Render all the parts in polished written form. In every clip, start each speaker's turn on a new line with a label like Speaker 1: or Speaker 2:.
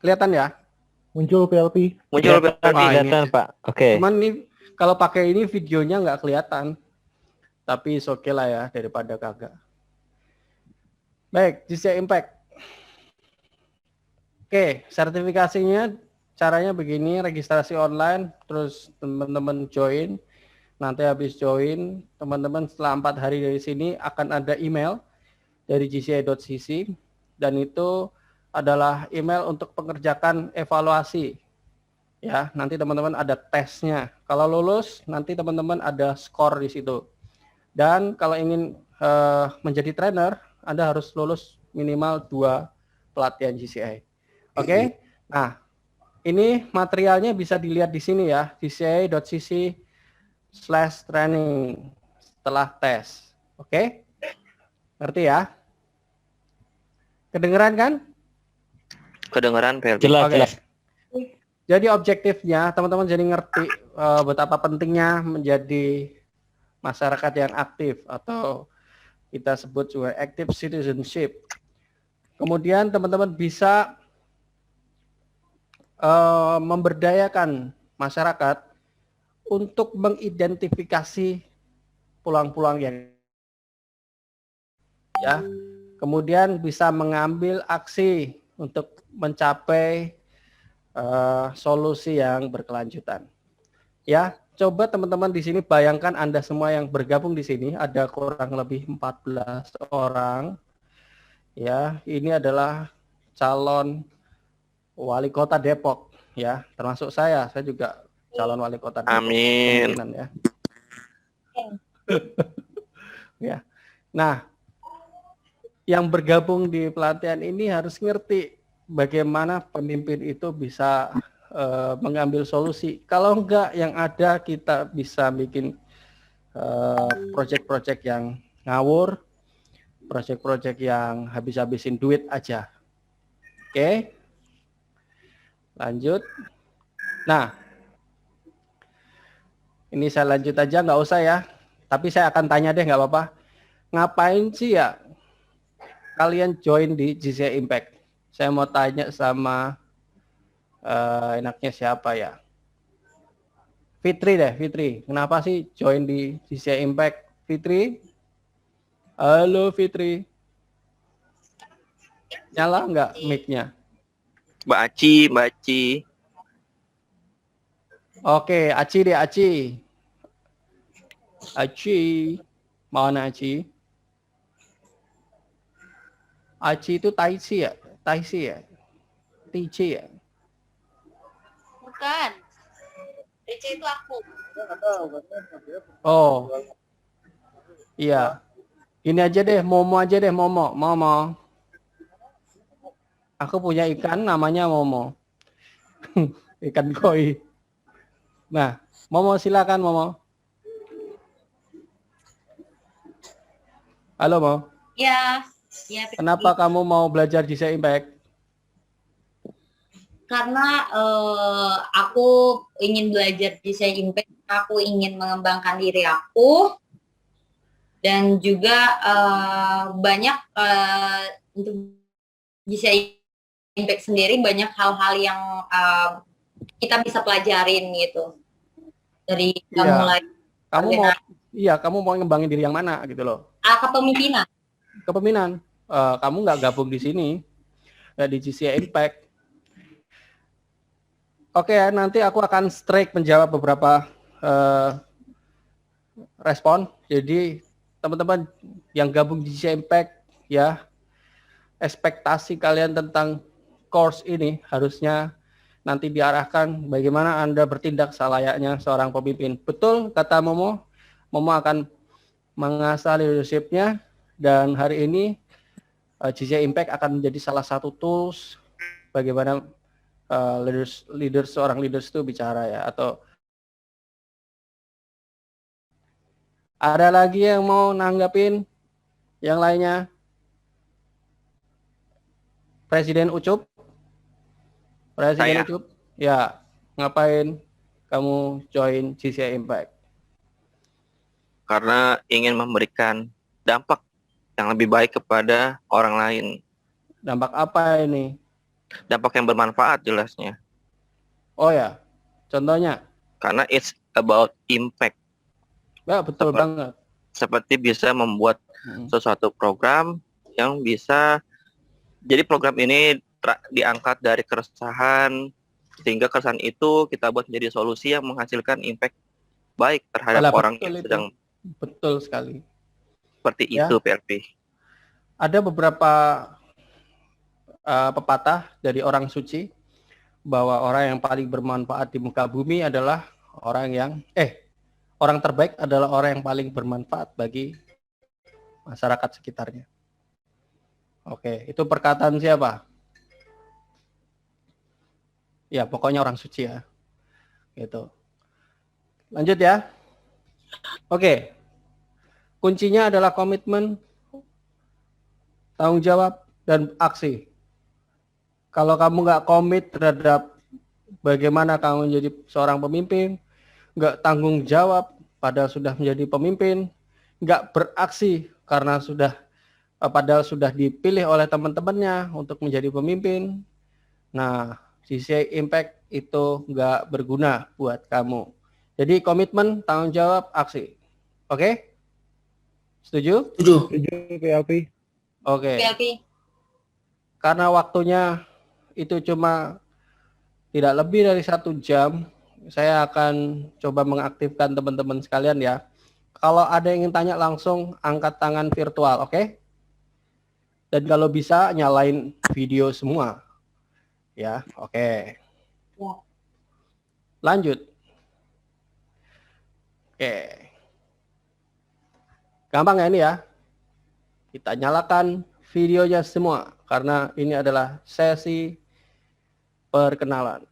Speaker 1: Kelihatan ya?
Speaker 2: Muncul PLP.
Speaker 3: Muncul
Speaker 4: Kelihatan,
Speaker 3: PLP.
Speaker 4: kelihatan, Pak. Oke.
Speaker 1: Cuman ini kalau pakai ini videonya nggak kelihatan. Tapi oke lah ya daripada kagak. Baik, GCI Impact. Oke, sertifikasinya caranya begini, registrasi online, terus teman-teman join. Nanti habis join, teman-teman setelah 4 hari dari sini akan ada email dari gci.cc dan itu adalah email untuk pengerjakan evaluasi. Ya, nanti teman-teman ada tesnya. Kalau lulus, nanti teman-teman ada skor di situ. Dan kalau ingin menjadi trainer, Anda harus lulus minimal 2 pelatihan GCI. Oke? Nah, ini materialnya bisa dilihat di sini ya, gci.cc/training setelah tes. Oke? Ngerti ya? Kedengeran kan?
Speaker 3: Kedengeran PLP.
Speaker 4: Jelas,
Speaker 1: Oke.
Speaker 4: jelas.
Speaker 1: Jadi objektifnya teman-teman jadi ngerti betapa pentingnya menjadi masyarakat yang aktif atau kita sebut juga active citizenship. Kemudian teman-teman bisa memberdayakan masyarakat untuk mengidentifikasi pulang-pulang yang ya. Kemudian bisa mengambil aksi untuk mencapai solusi yang berkelanjutan. Ya, coba teman-teman di sini bayangkan Anda semua yang bergabung di sini ada kurang lebih 14 orang. Ya, ini adalah calon wali kota Depok ya, termasuk saya juga calon wali kota Depok.
Speaker 3: Amin.
Speaker 1: Ya. Ya. Nah, yang bergabung di pelatihan ini harus ngerti bagaimana pemimpin itu bisa mengambil solusi. Kalau enggak, yang ada kita bisa bikin proyek-proyek yang ngawur, proyek-proyek yang habis-habisin duit aja. Oke, lanjut. Nah, ini saya lanjut aja, nggak usah ya. Tapi saya akan tanya deh, nggak apa-apa. Ngapain sih ya kalian join di GCI Impact? Saya mau tanya sama enaknya siapa ya? Fitri deh, Fitri. Kenapa sih join di GCI Impact? Fitri? Halo Fitri. Nyala nggak mic-nya?
Speaker 3: Mbak Aci, Mbak Aci.
Speaker 1: Oke, Aci deh, Aci. Aci. Mana Aci? Aci itu Taisi ya? Taisi ya? Tici ya?
Speaker 5: Bukan. Rica itu aku.
Speaker 1: Oh. Iya. Ini aja deh, Momo aja deh, Momo. Momo. Aku punya ikan namanya Momo. Ikan koi. Nah, Momo silakan Momo. Halo Mo.
Speaker 5: Ya. Ya.
Speaker 1: Kenapa kamu mau belajar GCI Impact?
Speaker 5: Karena aku ingin belajar desain impact, aku ingin mengembangkan diri aku, dan juga banyak untuk desain impact sendiri banyak hal-hal yang kita bisa pelajarin gitu dari mulai
Speaker 1: kamu mau kamu mau ngembangin diri yang mana gitu loh?
Speaker 5: Kepemimpinan.
Speaker 1: Kepemimpinan. Kamu nggak gabung di sini di GCI Impact. Oke, nanti aku akan strike menjawab beberapa respon. Jadi teman-teman yang gabung di GCI Impact ya, ekspektasi kalian tentang course ini harusnya nanti diarahkan bagaimana Anda bertindak selayaknya seorang pemimpin. Betul kata Momo. Momo akan mengasah leadership-nya dan hari ini GCI Impact akan menjadi salah satu tools bagaimana seorang leaders itu bicara ya. Atau ada lagi yang mau nanggapin yang lainnya? Presiden Ucup? Presiden Ucup? Ya, ngapain kamu join GCI Impact?
Speaker 3: Karena ingin memberikan dampak yang lebih baik kepada orang lain.
Speaker 1: Dampak apa ini?
Speaker 3: dampak yang bermanfaat jelasnya.
Speaker 1: Oh ya, contohnya?
Speaker 3: Karena it's about impact.
Speaker 1: Ya, betul banget.
Speaker 3: Seperti bisa membuat sesuatu program yang bisa, jadi program ini diangkat dari keresahan, sehingga keresahan itu kita buat menjadi solusi yang menghasilkan impact baik terhadap orang yang sedang.
Speaker 1: Betul sekali.
Speaker 3: Seperti
Speaker 1: Ya.
Speaker 3: itu PLP.
Speaker 1: Ada beberapa pepatah dari orang suci bahwa orang yang paling bermanfaat di muka bumi adalah orang terbaik adalah orang yang paling bermanfaat bagi masyarakat sekitarnya. Oke, itu perkataan siapa? Ya, pokoknya orang suci ya. Gitu. Lanjut ya. Oke. Kuncinya adalah komitmen, tanggung jawab, dan aksi. Kalau kamu nggak komit terhadap bagaimana kamu menjadi seorang pemimpin, nggak tanggung jawab padahal sudah menjadi pemimpin, nggak beraksi karena padahal sudah dipilih oleh teman-temannya untuk menjadi pemimpin, nah sisi impact itu nggak berguna buat kamu. Jadi komitmen, tanggung jawab, aksi. Oke? Setuju?
Speaker 2: Setuju
Speaker 4: PLP.
Speaker 1: Oke.
Speaker 5: PLP.
Speaker 1: Karena waktunya itu cuma tidak lebih dari 1 jam, saya akan coba mengaktifkan teman-teman sekalian ya. Kalau ada yang ingin tanya langsung angkat tangan virtual, oke? Dan kalau bisa nyalain video semua. Ya, oke.
Speaker 5: Ya.
Speaker 1: Lanjut. Oke. Gampang ya ini ya. Kita nyalakan videonya semua karena ini adalah sesi perkenalan.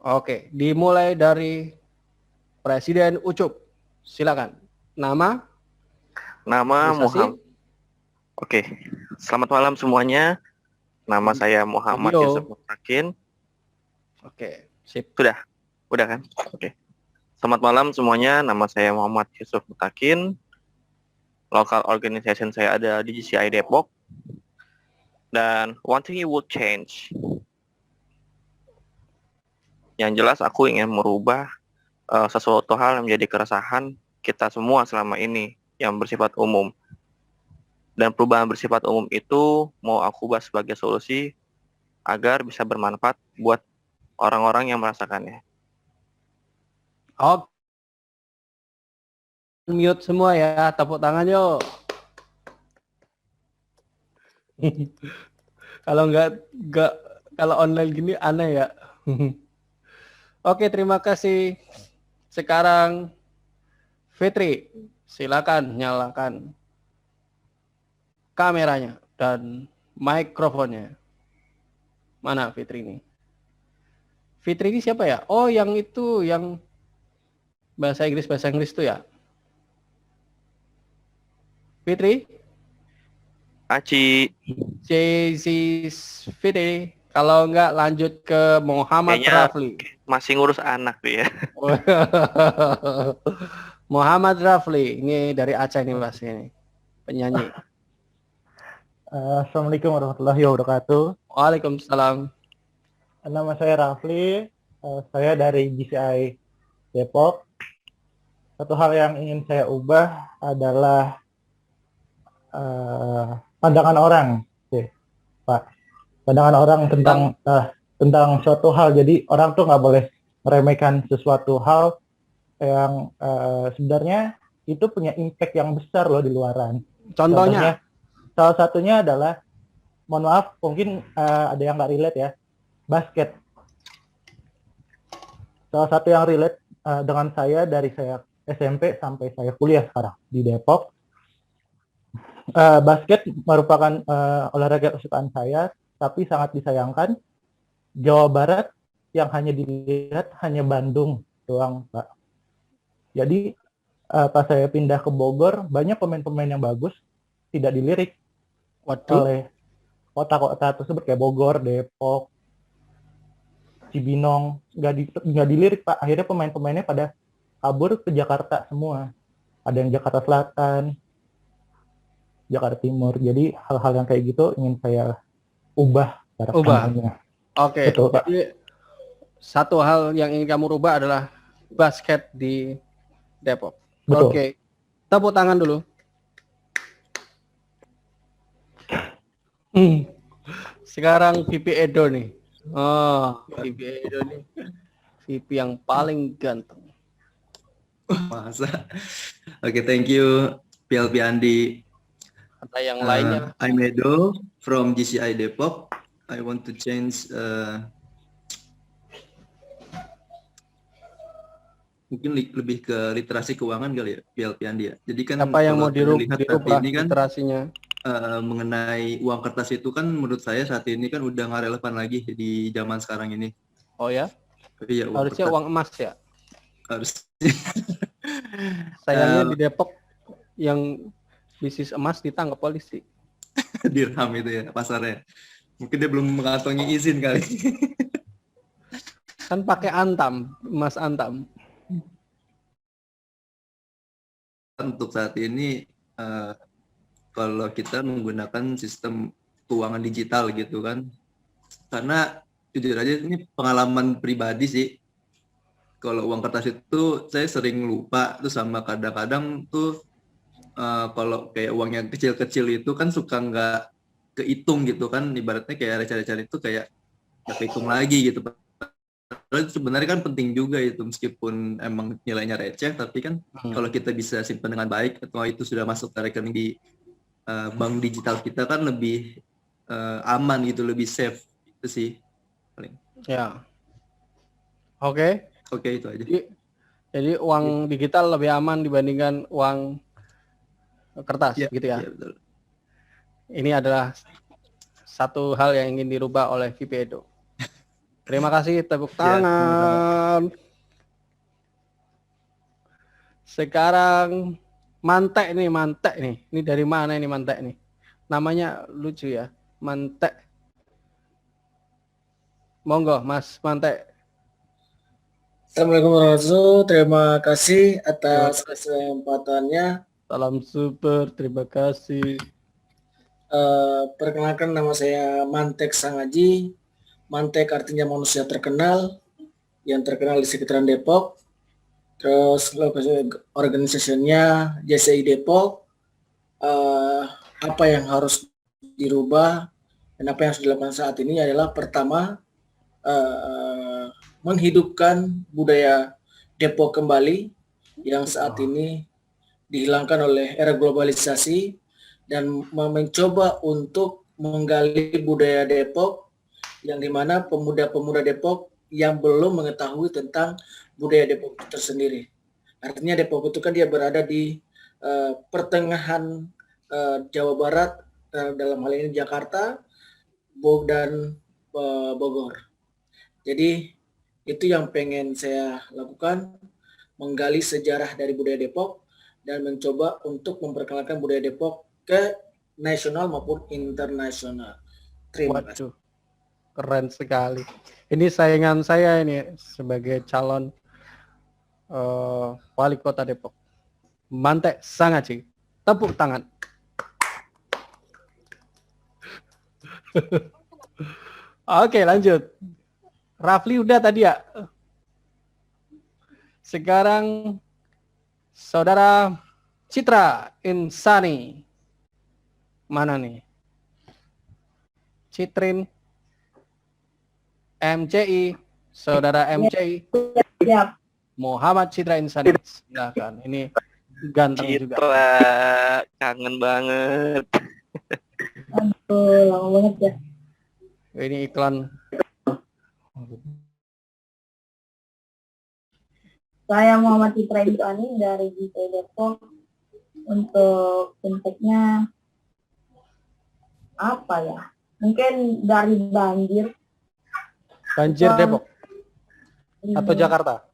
Speaker 1: Oke, dimulai dari Presiden Ucup. Silakan. Nama
Speaker 3: Muhammad. Oke, selamat malam semuanya. Nama saya Muhammad Yusuf Mutakin.
Speaker 1: Oke, sip.
Speaker 3: Udah kan? Oke. Selamat malam semuanya. Nama saya Muhammad Yusuf Mutakin. Local organization saya ada di GCI Depok. Dan one thing you would change. Yang jelas aku ingin merubah sesuatu hal yang menjadi keresahan kita semua selama ini yang bersifat umum. Dan perubahan bersifat umum itu mau aku bahas sebagai solusi agar bisa bermanfaat buat orang-orang yang merasakannya.
Speaker 1: Oke. Mute semua ya, tepuk tangan yuk. Kalau kalau online gini aneh ya. Oke, terima kasih. Sekarang Fitri, silakan nyalakan kameranya dan mikrofonnya. Mana Fitri ini? Fitri ini siapa ya? Oh, yang itu, yang bahasa Inggris itu ya? Fitri?
Speaker 3: Aci.
Speaker 1: Fitri. Kalau enggak lanjut ke Muhammad Rafli.
Speaker 3: Masih ngurus anak tuh ya.
Speaker 1: Muhammad Rafli, ini dari Aceh nih Mas ini. Penyanyi.
Speaker 4: Assalamualaikum warahmatullahi wabarakatuh.
Speaker 1: Waalaikumsalam.
Speaker 4: Nama saya Rafli, saya dari GCI Depok. Satu hal yang ingin saya ubah adalah pandangan orang, Pak. Pandangan orang tentang suatu hal. Jadi orang tuh nggak boleh meremehkan sesuatu hal yang sebenarnya itu punya impact yang besar loh di luaran.
Speaker 1: Contohnya?
Speaker 4: Salah satunya adalah, mohon maaf, mungkin ada yang nggak relate ya, basket. Salah satu yang relate dengan saya dari saya SMP sampai saya kuliah sekarang di Depok. Basket merupakan olahraga kesukaan saya, tapi sangat disayangkan Jawa Barat yang hanya dilihat hanya Bandung doang, Pak. Jadi pas saya pindah ke Bogor, banyak pemain-pemain yang bagus tidak dilirik oleh kota-kota tersebut kayak Bogor, Depok, Cibinong, nggak dilirik, Pak. Akhirnya pemain-pemainnya pada kabur ke Jakarta semua. Ada yang Jakarta Selatan, Jakarta Timur. Jadi hal-hal yang kayak gitu ingin saya ubah cara pandangnya.
Speaker 1: Oke.
Speaker 4: Betul, Pak.
Speaker 1: Jadi satu hal yang ingin kamu rubah adalah basket di Depok.
Speaker 4: Betul.
Speaker 1: Oke. Tepuk tangan dulu. Sekarang VP Edo nih. Oh, VP Edo nih. VP yang paling ganteng.
Speaker 2: Masa? Oke, thank you PLP Andi.
Speaker 1: Ada yang lainnya.
Speaker 2: I'm Edo from GCI Depok. I want to change mungkin lebih ke literasi keuangan kali ya, PLP Andi ya. Jadi kan
Speaker 1: Apa yang
Speaker 2: kalau
Speaker 1: mau
Speaker 2: kita lihat saat
Speaker 1: dirubah
Speaker 2: ini kan
Speaker 1: literasinya?
Speaker 2: mengenai uang kertas itu kan menurut saya saat ini kan udah nggak relevan lagi di zaman sekarang ini.
Speaker 1: Oh ya?
Speaker 2: Iya,
Speaker 1: Harusnya uang emas ya.
Speaker 2: harus
Speaker 1: Sayangnya di Depok yang bisnis emas ditangkap polisi.
Speaker 2: dirham itu ya pasarnya. Mungkin dia belum mengantongi izin kali.
Speaker 1: Kan pakai antam, emas antam.
Speaker 2: Untuk saat ini kalau kita menggunakan sistem keuangan digital gitu kan, karena jujur aja ini pengalaman pribadi sih. Kalau uang kertas itu saya sering lupa, terus sama kadang-kadang tuh kalau kayak uang yang kecil-kecil itu kan suka nggak kehitung gitu kan, ibaratnya kayak receh-receh itu kayak nggak kehitung lagi gitu. Padahal sebenarnya kan penting juga itu, meskipun emang nilainya receh, tapi kan kalau kita bisa simpan dengan baik atau itu sudah masuk ke rekening di bank digital kita kan lebih aman gitu, lebih safe itu sih paling.
Speaker 1: Ya. Oke.
Speaker 2: Oke, itu aja.
Speaker 1: Jadi uang digital lebih aman dibandingkan uang kertas, gitu ya.
Speaker 2: Iya, betul.
Speaker 1: Ini adalah satu hal yang ingin dirubah oleh VP Edo. Terima kasih, tepuk tangan. Sekarang Mantek nih. Ini dari mana ini Mantek nih? Namanya lucu ya, Mantek. Monggo, Mas Mantek.
Speaker 6: Assalamualaikum warahmatullahi wabarakatuh. Terima kasih atas kesempatannya.
Speaker 1: Salam super, terima kasih.
Speaker 6: Perkenalkan, nama saya Mantek Sangaji. Mantek artinya manusia terkenal, yang terkenal di sekitaran Depok. Terus organisasinya JCI Depok. Apa yang harus dirubah dan apa yang harus dilakukan saat ini adalah pertama, menghidupkan budaya Depok kembali yang saat ini dihilangkan oleh era globalisasi, dan mencoba untuk menggali budaya Depok yang dimana pemuda-pemuda Depok yang belum mengetahui tentang budaya Depok itu tersendiri. Artinya Depok itu kan dia berada di pertengahan Jawa Barat, dalam hal ini Jakarta dan Bogor. Jadi itu yang pengen saya lakukan, menggali sejarah dari budaya Depok dan mencoba untuk memperkenalkan budaya Depok ke nasional maupun internasional. Terima kasih.
Speaker 1: Waduh, keren sekali. Ini saingan saya ini sebagai calon wali kota Depok. Mantek Sangaji. Tepuk tangan. Oke, lanjut. Rafli udah tadi ya. Sekarang Saudara Citra Insani. Mana nih? Citrin MCI, Saudara MCI.
Speaker 7: Siap.
Speaker 1: Muhammad Citra Insani. Silakan. Ini ganteng juga.
Speaker 3: Citra, kangen banget.
Speaker 7: Aduh, lama banget ya.
Speaker 1: Ini iklan.
Speaker 7: Saya Muhammad Citra Insani dari GCI Depok. Untuk fintechnya apa ya? Mungkin dari banjir.
Speaker 1: Banjir Depok atau Jakarta?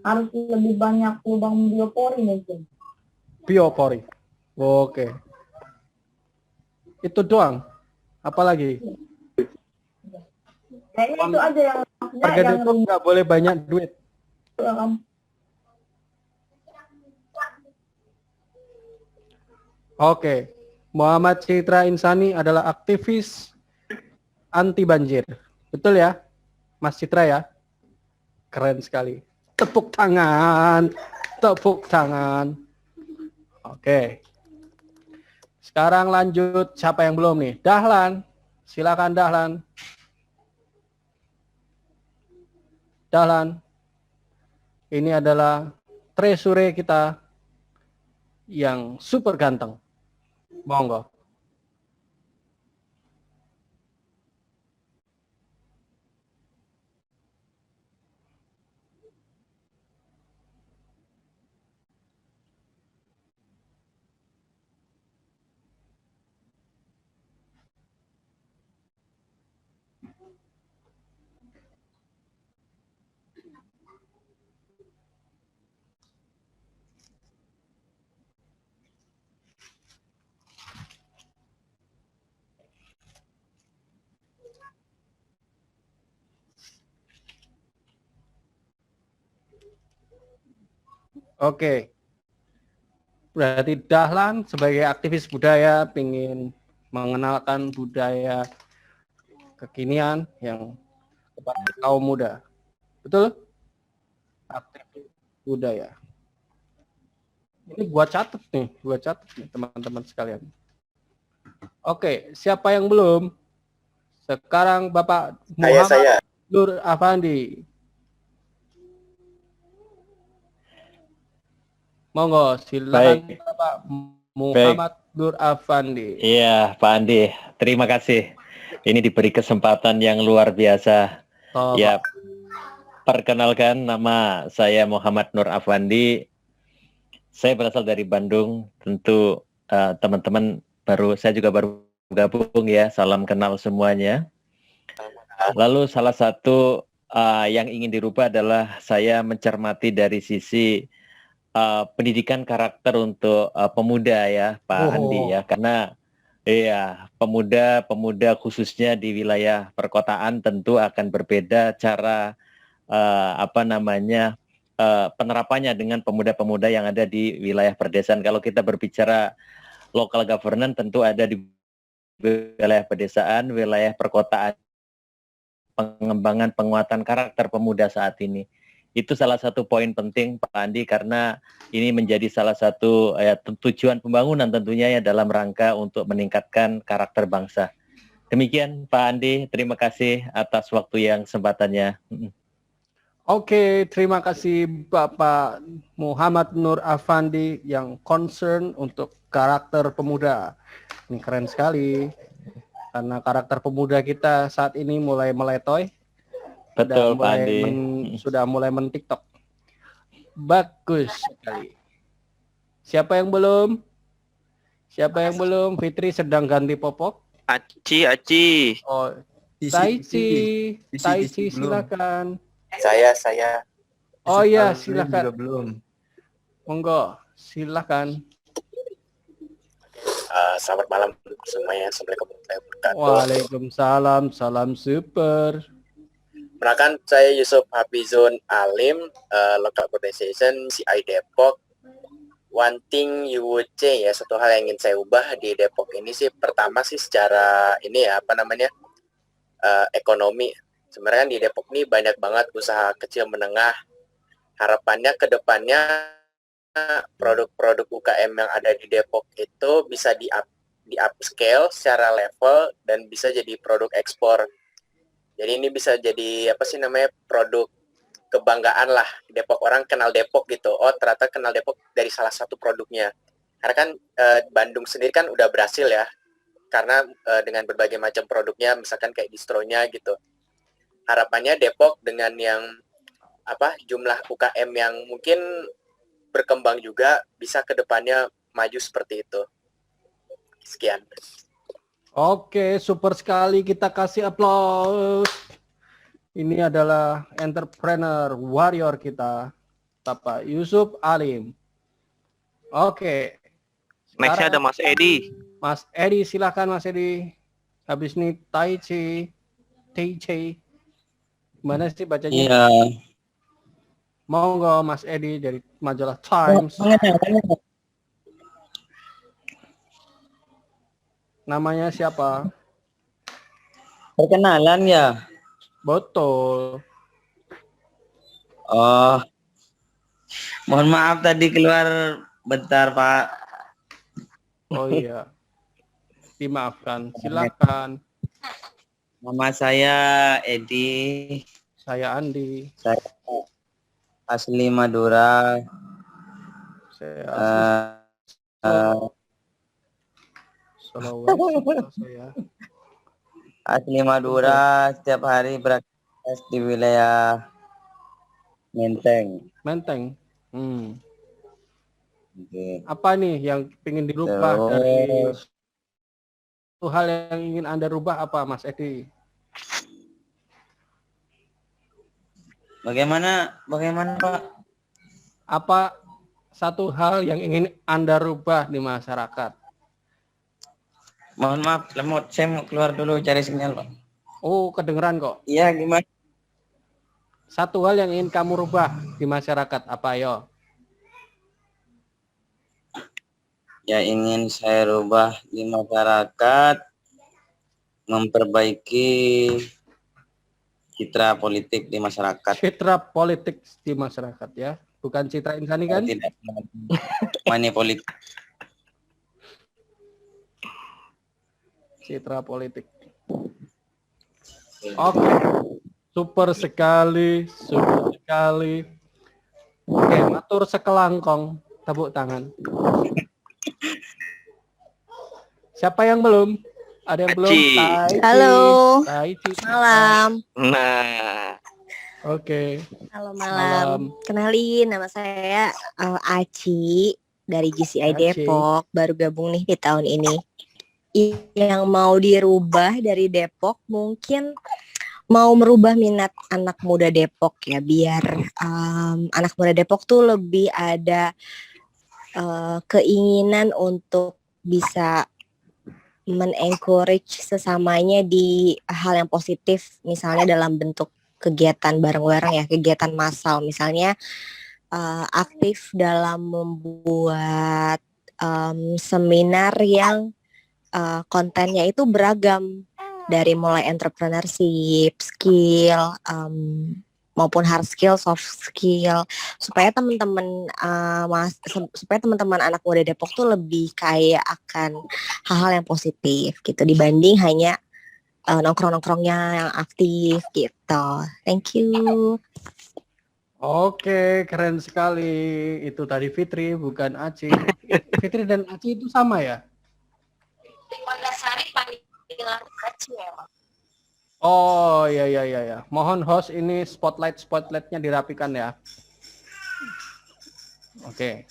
Speaker 7: Harus lebih banyak lubang biopori mungkin.
Speaker 1: Biopori. Oke. Itu doang. Apalagi?
Speaker 7: Kayaknya itu aja yang maksudnya
Speaker 1: Warga
Speaker 7: yang
Speaker 1: Depok nggak boleh banyak duit. Oke. Muhammad Citra Insani adalah aktivis anti banjir. Betul ya, Mas Citra ya? Keren sekali. Tepuk tangan. Tepuk tangan. Oke. Sekarang lanjut, siapa yang belum nih? Dahlan. Silakan Dahlan. Dahlan. Ini adalah Tresure kita yang super ganteng. Monggo. Oke. Berarti Dahlan sebagai aktivis budaya ingin mengenalkan budaya kekinian yang kepada kaum muda. Betul? Aktivis budaya. Ini gua catat nih teman-teman sekalian. Oke, siapa yang belum? Sekarang Bapak Muhammad Nur Afandi. Monggo, silakan Bapak Muhammad Nur Afandi.
Speaker 8: Iya, Pak Andi, terima kasih. Ini diberi kesempatan yang luar biasa. Ya, perkenalkan, nama saya Muhammad Nur Afandi. Saya berasal dari Bandung. Tentu teman-teman saya juga baru gabung ya. Salam kenal semuanya. Lalu salah satu yang ingin dirubah adalah saya mencermati dari sisi pendidikan karakter untuk pemuda ya, Pak Andi ya, karena pemuda khususnya di wilayah perkotaan tentu akan berbeda cara penerapannya dengan pemuda-pemuda yang ada di wilayah perdesaan. Kalau kita berbicara local governance tentu ada di wilayah pedesaan, wilayah perkotaan, pengembangan penguatan karakter pemuda saat ini. Itu salah satu poin penting Pak Andi, karena ini menjadi salah satu tujuan pembangunan tentunya ya dalam rangka untuk meningkatkan karakter bangsa. Demikian Pak Andi, terima kasih atas waktu yang kesempatannya.
Speaker 1: Oke, terima kasih Bapak Muhammad Nur Afandi yang concern untuk karakter pemuda. Ini keren sekali, karena karakter pemuda kita saat ini mulai meletoy.
Speaker 8: Betul, Pak Andi.
Speaker 1: Sudah mulai men-TikTok. Bagus sekali. Siapa yang belum? Fitri sedang ganti popok.
Speaker 3: Aci.
Speaker 1: Oh, Taichi silakan.
Speaker 2: Saya.
Speaker 1: Oh iya, silakan.
Speaker 2: Juga belum.
Speaker 1: Monggo, silakan.
Speaker 9: Selamat malam semuanya. Assalamualaikum warahmatullahi wabarakatuh.
Speaker 1: Waalaikumsalam, salam super.
Speaker 9: Perkenalkan, saya Yusuf Hafizun Alim, Local Organization CI Depok. One thing you would say ya, satu hal yang ingin saya ubah di Depok ini sih, pertama sih secara ini ya, ekonomi. Sebenarnya kan di Depok ini banyak banget usaha kecil menengah. Harapannya ke depannya produk-produk UKM yang ada di Depok itu bisa di upscale secara level dan bisa jadi produk ekspor. Jadi ini bisa jadi produk kebanggaan lah. Depok, orang kenal Depok gitu. Oh, ternyata kenal Depok dari salah satu produknya. Karena kan Bandung sendiri kan udah berhasil ya. Karena dengan berbagai macam produknya, misalkan kayak distronya gitu. Harapannya Depok dengan yang jumlah UKM yang mungkin berkembang juga bisa ke depannya maju seperti itu. Sekian.
Speaker 1: Oke, super sekali, kita kasih aplaus. Ini adalah entrepreneur warrior kita, Bapak Yusuf Alim. Oke.
Speaker 3: Nextnya ada Mas Edi.
Speaker 1: Mas Edi, silakan Mas Edi. Habis ini Taichi. Gimana sih bacanya?
Speaker 10: Iya.
Speaker 1: Monggo Mas Edi dari majalah Times. Namanya siapa?
Speaker 10: Perkenalan ya.
Speaker 1: Betul.
Speaker 10: Oh, mohon maaf tadi keluar bentar, Pak.
Speaker 1: Oh iya. Dimaafkan. Silakan.
Speaker 10: Nama saya Edi.
Speaker 1: Saya Andi.
Speaker 10: Saya asli Madura.
Speaker 1: Saya asli Sulawesi. Saya.
Speaker 10: Asli Madura, setiap hari beraktivitas di wilayah Menteng.
Speaker 1: Menteng.
Speaker 10: Oke.
Speaker 1: Apa nih yang ingin dirubah dari satu hal yang ingin Anda rubah apa, Mas Edi?
Speaker 10: Bagaimana Pak?
Speaker 1: Apa satu hal yang ingin Anda rubah di masyarakat?
Speaker 10: Mohon maaf, lemot. Saya mau keluar dulu cari sinyal, Pak.
Speaker 1: Oh, kedengeran kok.
Speaker 10: Iya, gimana?
Speaker 1: Satu hal yang ingin kamu rubah di masyarakat, apa yo?
Speaker 10: Ya, ingin saya rubah di masyarakat, memperbaiki citra politik di masyarakat.
Speaker 1: Citra politik di masyarakat ya, bukan citra insani kan?
Speaker 10: Tidak, money politik.
Speaker 1: Citra politik. Oke, super sekali, super sekali. Oke, matur sekelangkong, tepuk tangan. Siapa yang belum? Ada yang belum?
Speaker 3: Aci.
Speaker 11: Halo.
Speaker 1: Taichi.
Speaker 11: Malam.
Speaker 3: Nah,
Speaker 1: Oke.
Speaker 11: Halo malam. Kenalin, nama saya Aci dari GCI
Speaker 1: Aci.
Speaker 11: Depok. Baru gabung nih di tahun ini. Yang mau dirubah dari Depok mungkin mau merubah minat anak muda Depok ya, biar anak muda Depok tuh lebih ada keinginan untuk bisa men-encourage sesamanya di hal yang positif, misalnya dalam bentuk kegiatan bareng-bareng ya, kegiatan massal, misalnya aktif dalam membuat seminar yang kontennya itu beragam, dari mulai entrepreneurship, skill, maupun hard skill, soft skill, supaya teman-teman anak muda Depok tuh lebih kaya akan hal-hal yang positif gitu dibanding hanya nongkrong-nongkrongnya yang aktif gitu. Thank you.
Speaker 1: Oke, keren sekali. Itu tadi Fitri, bukan Aci. Fitri dan Aci itu sama ya?
Speaker 5: Sari panggilan Aci memang.
Speaker 1: Oh, ya. Mohon host ini spotlightnya dirapikan ya. Oke.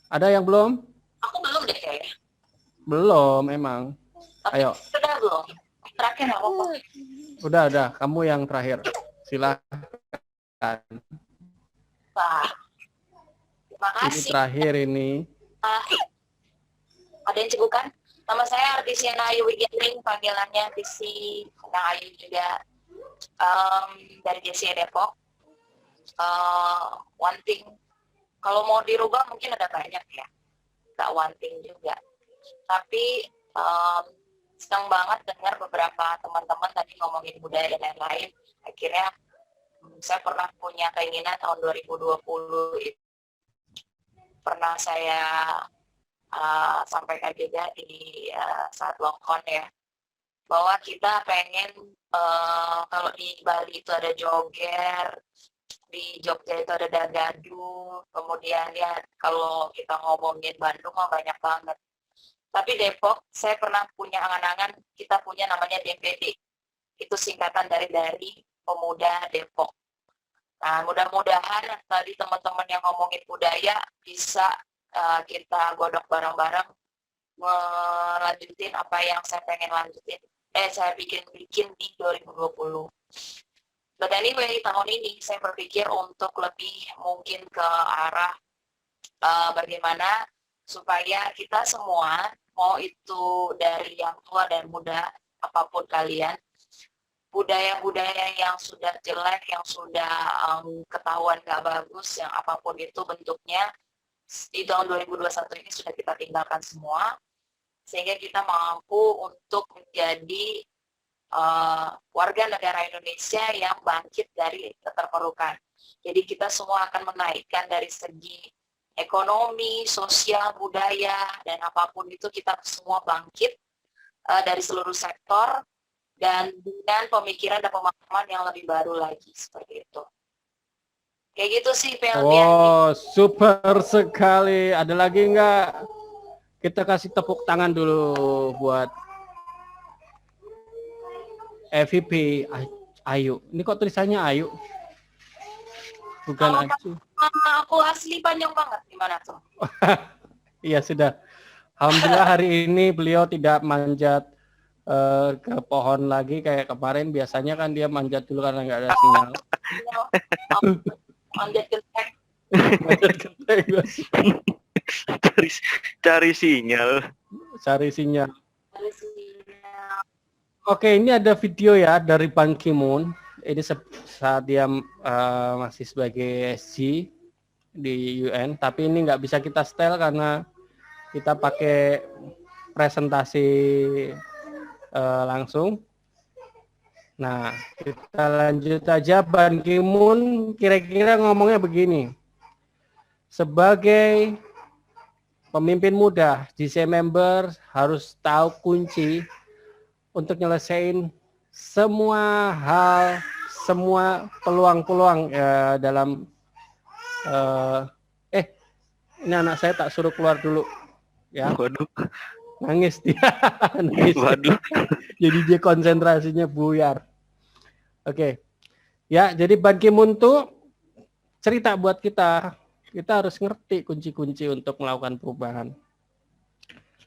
Speaker 1: Ada yang belum?
Speaker 5: Aku belum deh kayaknya.
Speaker 1: Belum, emang.
Speaker 5: Tapi
Speaker 1: Ayo.
Speaker 5: sudah belum? Terakhir nggak apa-apa.
Speaker 1: Udah. Kamu yang terakhir. Silakan.
Speaker 5: Wah. Terima
Speaker 1: Ini
Speaker 5: kasih.
Speaker 1: terakhir ini.
Speaker 5: Ada yang cegukan? Nama saya Artisiana Ayu Wigianing, panggilannya Artisi, tentang Ayu juga, dari GCI Depok. One thing, kalau mau dirubah mungkin ada banyak ya, gak one thing juga. Tapi senang banget dengar beberapa teman-teman tadi ngomongin budaya dan lain-lain. Akhirnya saya pernah punya keinginan tahun 2020 itu, pernah saya sampaikan juga di saat lockdown ya, bahwa kita pengen kalau di Bali itu ada joger, di Jogja itu ada dagadu, kemudian ya kalau kita ngomongin Bandung mah banyak banget. Tapi Depok, saya pernah punya angan-angan, kita punya namanya DPD, itu singkatan dari Pemuda Depok. Nah, mudah-mudahan tadi teman-teman yang ngomongin budaya bisa kita godok bareng-bareng melanjutin apa yang saya pengen lanjutin. Saya bikin di 2020. But anyway, tahun ini saya berpikir untuk lebih mungkin ke arah bagaimana supaya kita semua, mau itu dari yang tua dan muda, apapun kalian, budaya-budaya yang sudah jelek, yang sudah ketahuan gak bagus, yang apapun itu bentuknya, di tahun 2021 ini sudah kita tinggalkan semua, sehingga kita mampu untuk menjadi warga negara Indonesia yang bangkit dari keterpurukan. Jadi kita semua akan menaikkan dari segi ekonomi, sosial, budaya, dan apapun itu kita semua bangkit dari seluruh sektor dan dengan pemikiran dan pemahaman yang lebih baru lagi seperti itu. Kayak gitu sih PLB.
Speaker 1: Oh, super sekali. Ada lagi nggak? Kita kasih tepuk tangan dulu buat EVP Ayu. Ini kok tulisannya Ayu? Bukan
Speaker 5: Kalau
Speaker 1: Ayu.
Speaker 5: aku asli panjang banget, gimana tuh?
Speaker 1: Iya sudah. Alhamdulillah hari ini beliau tidak manjat ke pohon lagi kayak kemarin. Biasanya kan dia manjat dulu karena nggak ada sinyal.
Speaker 5: Manjat genteng.
Speaker 1: Manjat genteng.
Speaker 3: Cari sinyal.
Speaker 1: Cari sinyal. Oke, ini ada video ya dari Ban Ki-moon. Ini saat dia masih sebagai SG di UN, tapi ini nggak bisa kita setel karena kita pakai presentasi langsung. Nah, kita lanjut aja. Ban Ki-moon kira-kira ngomongnya begini. Sebagai pemimpin muda, GC member harus tahu kunci untuk nyelesain semua hal, semua peluang-peluang dalam ini anak saya tak suruh keluar dulu ya.
Speaker 3: Waduh.
Speaker 1: Nangis dia. Nangis.
Speaker 3: Waduh.
Speaker 1: Jadi dia konsentrasinya buyar. Oke. Ya, jadi Ban Ki-moon tuh cerita buat kita harus ngerti kunci-kunci untuk melakukan perubahan.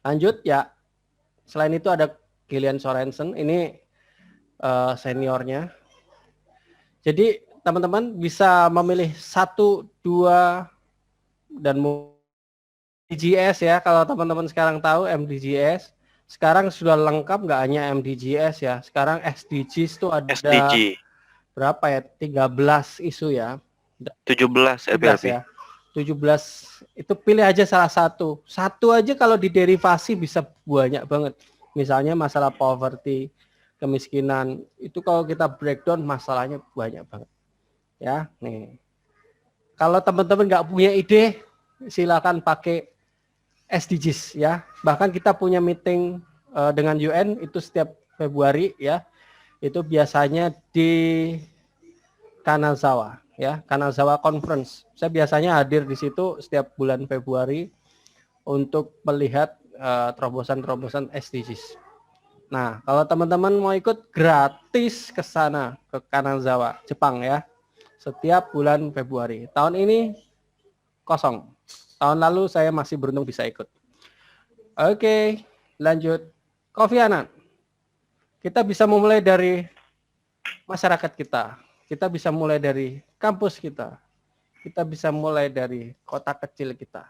Speaker 1: Lanjut ya. Selain itu ada Gillian Sorensen, ini seniornya. Jadi teman-teman bisa memilih 1, 2 dan MDGs ya. Kalau teman-teman sekarang tahu MDGs, sekarang sudah lengkap nggak hanya MDGs ya. Sekarang SDGs tuh ada
Speaker 3: SDG.
Speaker 1: Berapa ya? 13 isu ya.
Speaker 3: 17 LPLP.
Speaker 1: Ya. 17 itu pilih aja salah satu. Satu aja kalau diderivasi bisa banyak banget. Misalnya masalah poverty, kemiskinan, itu kalau kita breakdown masalahnya banyak banget. Ya, nih. Kalau teman-teman nggak punya ide, silakan pakai SDGs ya. Bahkan kita punya meeting dengan UN itu setiap Februari ya. Itu biasanya di Kanazawa ya, Kanazawa Conference. Saya biasanya hadir di situ setiap bulan Februari untuk melihat terobosan-terobosan SDGs. Nah, kalau teman-teman mau ikut gratis ke sana, ke Kanazawa, Jepang ya. Setiap bulan Februari. Tahun ini kosong. Tahun lalu saya masih beruntung bisa ikut. Oke, lanjut. Kofi Anand. Kita bisa memulai dari masyarakat kita. Kita bisa mulai dari kampus kita. Kita bisa mulai dari kota kecil kita.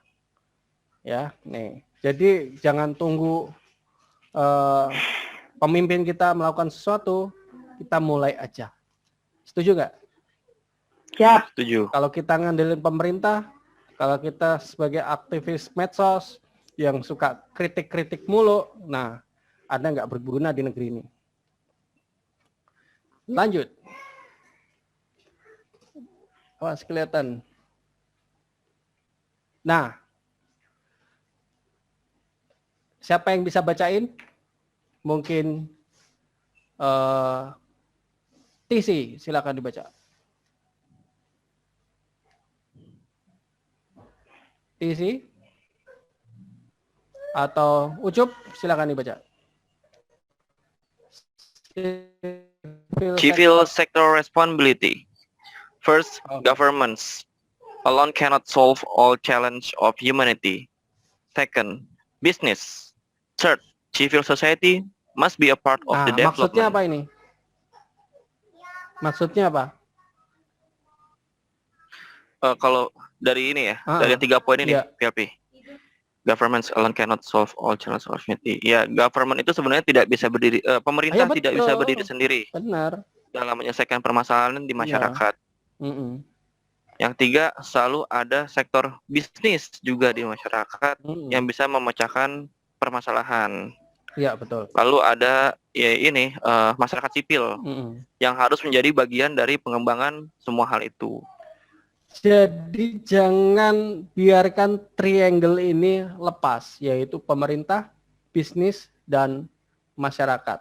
Speaker 1: Ya, nih. Jadi jangan tunggu pemimpin kita melakukan sesuatu, kita mulai aja. Setuju nggak?
Speaker 11: Siap.
Speaker 3: Setuju.
Speaker 1: Kalau kita ngandelin pemerintah, kalau kita sebagai aktivis medsos yang suka kritik-kritik mulu, nah, Anda nggak berguna di negeri ini. Lanjut. Awas kelihatan. Nah, siapa yang bisa bacain? Mungkin TC, silakan dibaca. TC atau Ucup, silakan dibaca.
Speaker 3: Civil sector responsibility. First, governments alone cannot solve all challenge of humanity. Second, business. Third, civil society must be a part of the development.
Speaker 1: Maksudnya apa ini? Maksudnya apa?
Speaker 3: Kalau dari ini ya, dari 3 poin ini, PLP. Governments alone cannot solve all challenges of humanity. Ya, government itu sebenarnya tidak bisa berdiri, pemerintah tidak bisa berdiri sendiri.
Speaker 1: Benar.
Speaker 3: Dalam menyelesaikan permasalahan di masyarakat. Yang 3, selalu ada sektor bisnis juga di masyarakat yang bisa memecahkan permasalahan.
Speaker 1: Iya, betul.
Speaker 3: Lalu ada ya ini masyarakat sipil yang harus menjadi bagian dari pengembangan semua hal itu.
Speaker 1: Jadi jangan biarkan triangle ini lepas, yaitu pemerintah, bisnis, dan masyarakat.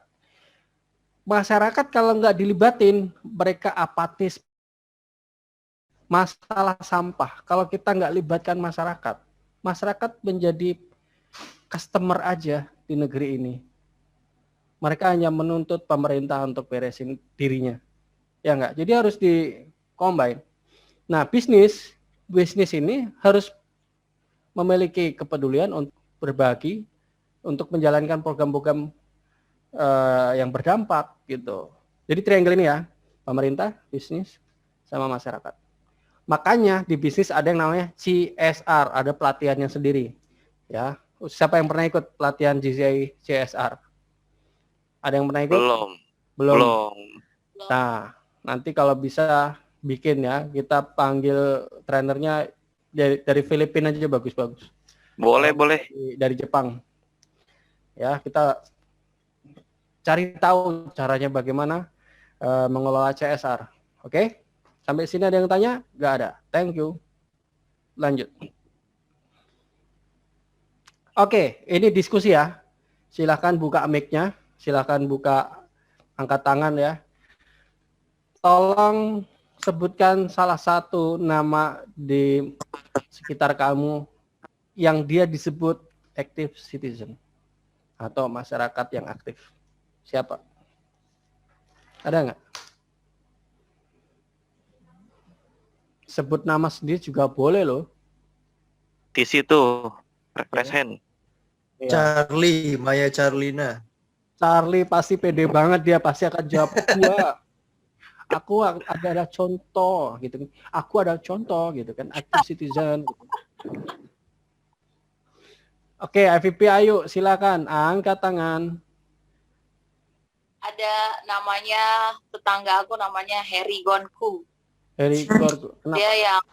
Speaker 1: Masyarakat kalau nggak dilibatin, mereka apatis. Masalah sampah, kalau kita nggak libatkan masyarakat, masyarakat menjadi customer aja di negeri ini. Mereka hanya menuntut pemerintah untuk beresin dirinya. Ya nggak? Jadi harus di-combine. Nah, bisnis ini harus memiliki kepedulian untuk berbagi, untuk menjalankan program-program yang berdampak gitu. Jadi triangle ini ya, pemerintah, bisnis, sama masyarakat. Makanya di bisnis ada yang namanya CSR, ada pelatihannya sendiri. Ya, siapa yang pernah ikut pelatihan GCI CSR? Ada yang pernah ikut? Belum. Nah, nanti kalau bisa bikin ya, kita panggil trainernya dari Filipina aja bagus-bagus.
Speaker 3: Boleh.
Speaker 1: Dari Jepang. Ya, kita cari tahu caranya bagaimana mengelola CSR. Oke? Sampai sini ada yang tanya? Nggak ada. Thank you. Lanjut. Oke, ini diskusi ya. Silakan buka mic-nya. Silakan buka angkat tangan ya. Tolong sebutkan salah satu nama di sekitar kamu yang dia disebut active citizen atau masyarakat yang aktif. Siapa? Ada nggak? Sebut nama sendiri juga boleh loh.
Speaker 3: Di situ represent.
Speaker 1: Ya.
Speaker 2: Charlie, Maya Charlina.
Speaker 1: Charlie pasti pede banget, dia pasti akan jawab gua. Aku ada contoh gitu. Aku ada contoh gitu kan, active citizen gitu. Oke, IVP ayo silakan angkat tangan.
Speaker 5: Ada namanya, tetangga aku namanya Harry Gonku.
Speaker 1: Harry Gonku.
Speaker 5: Dia yang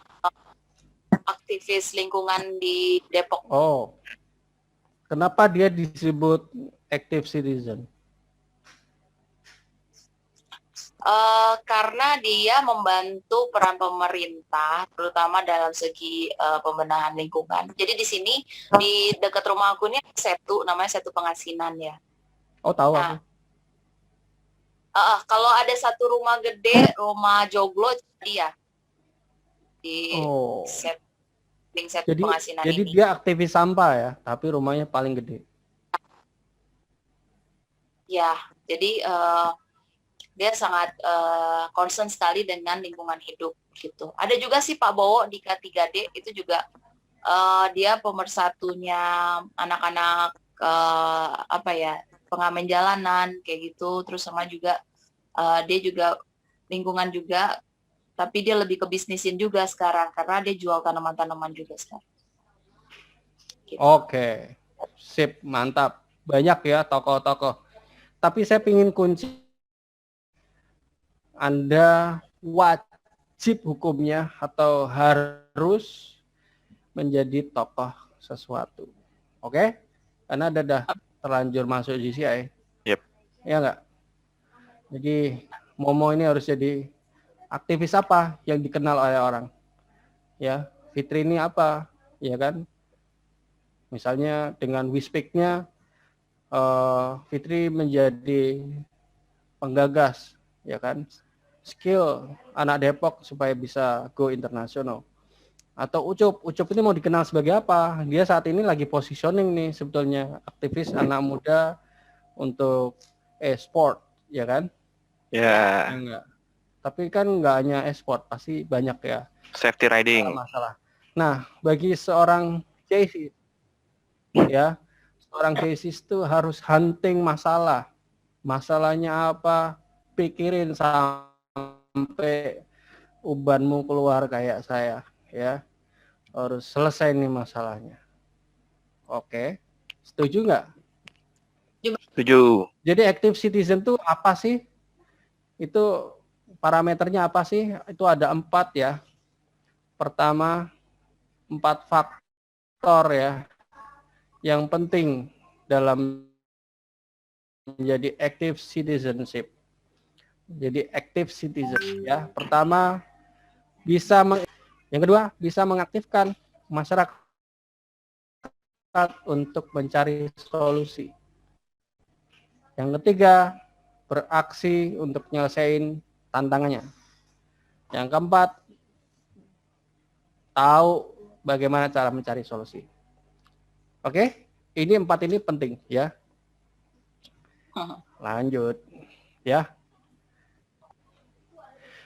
Speaker 5: aktivis lingkungan di Depok.
Speaker 1: Oh. Kenapa dia disebut active citizen?
Speaker 5: Karena dia membantu peran pemerintah, terutama dalam segi pembenahan lingkungan. Jadi di sini di dekat rumah aku ini Setu, namanya Setu Pengasinan ya.
Speaker 1: Oh tahu aku.
Speaker 5: Kalau ada satu rumah gede, rumah joglo dia di Setu Pengasinan
Speaker 1: jadi
Speaker 5: ini.
Speaker 1: dia aktivis sampah ya, tapi rumahnya paling gede.
Speaker 5: Ya, jadi dia sangat concern sekali dengan lingkungan hidup gitu. Ada juga sih Pak Bowo di K3D itu juga dia pemersatunya anak-anak pengamen jalanan kayak gitu. Terus sama juga dia juga lingkungan juga, tapi dia lebih ke bisnisin juga sekarang karena dia jual tanaman-tanaman juga sekarang. Gitu.
Speaker 1: Oke, sip, mantap. Banyak ya tokoh-tokoh. Tapi saya ingin kunci Anda wajib hukumnya atau harus menjadi tokoh sesuatu. Oke? Karena Anda dah terlanjur masuk GCI.
Speaker 3: Yep.
Speaker 1: Ya enggak? Jadi Momo ini harus jadi aktivis apa yang dikenal oleh orang. Ya, Fitri ini apa? Ya kan? Misalnya dengan Wispik-nya Fitri menjadi penggagas, ya kan? Skill anak Depok supaya bisa go internasional. Atau Ucup ini mau dikenal sebagai apa? Dia saat ini lagi positioning nih sebetulnya aktivis anak muda untuk e-sport, ya kan?
Speaker 3: Ya.
Speaker 1: Enggak. Tapi kan enggak hanya e-sport, pasti banyak ya.
Speaker 3: Safety riding.
Speaker 1: Masalah. Nah, bagi seorang Chassis, ya, seorang Chassis itu harus hunting masalah. Masalahnya apa? Pikirin sampai ubanmu keluar kayak saya, ya. Harus selesai nih masalahnya. Oke. Setuju nggak?
Speaker 3: Setuju.
Speaker 1: Jadi active citizen tuh apa sih? Itu parameternya apa sih? Itu ada 4 ya. Pertama, 4 faktor ya yang penting dalam menjadi active citizenship. Jadi active citizen ya. Pertama yang kedua bisa mengaktifkan masyarakat untuk mencari solusi. Yang ketiga, beraksi untuk menyelesaikan tantangannya. Yang keempat, tahu bagaimana cara mencari solusi. Oke, ini 4 ini penting ya. Lanjut ya.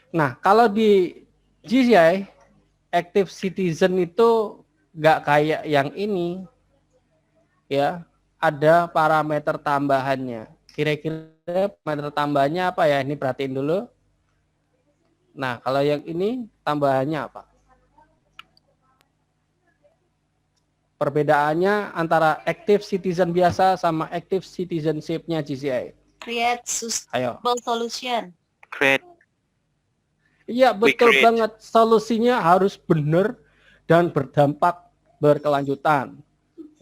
Speaker 1: Nah, kalau di GCI active citizen itu nggak kayak yang ini ya, ada parameter tambahannya. Kira-kira parameter tambahannya apa ya? Ini perhatiin dulu. Nah, kalau yang ini tambahannya apa? Perbedaannya antara active citizen biasa sama active citizenship-nya GCI.
Speaker 12: Create sustainable solution.
Speaker 3: Create.
Speaker 1: Iya, betul banget. Solusinya harus benar dan berdampak berkelanjutan.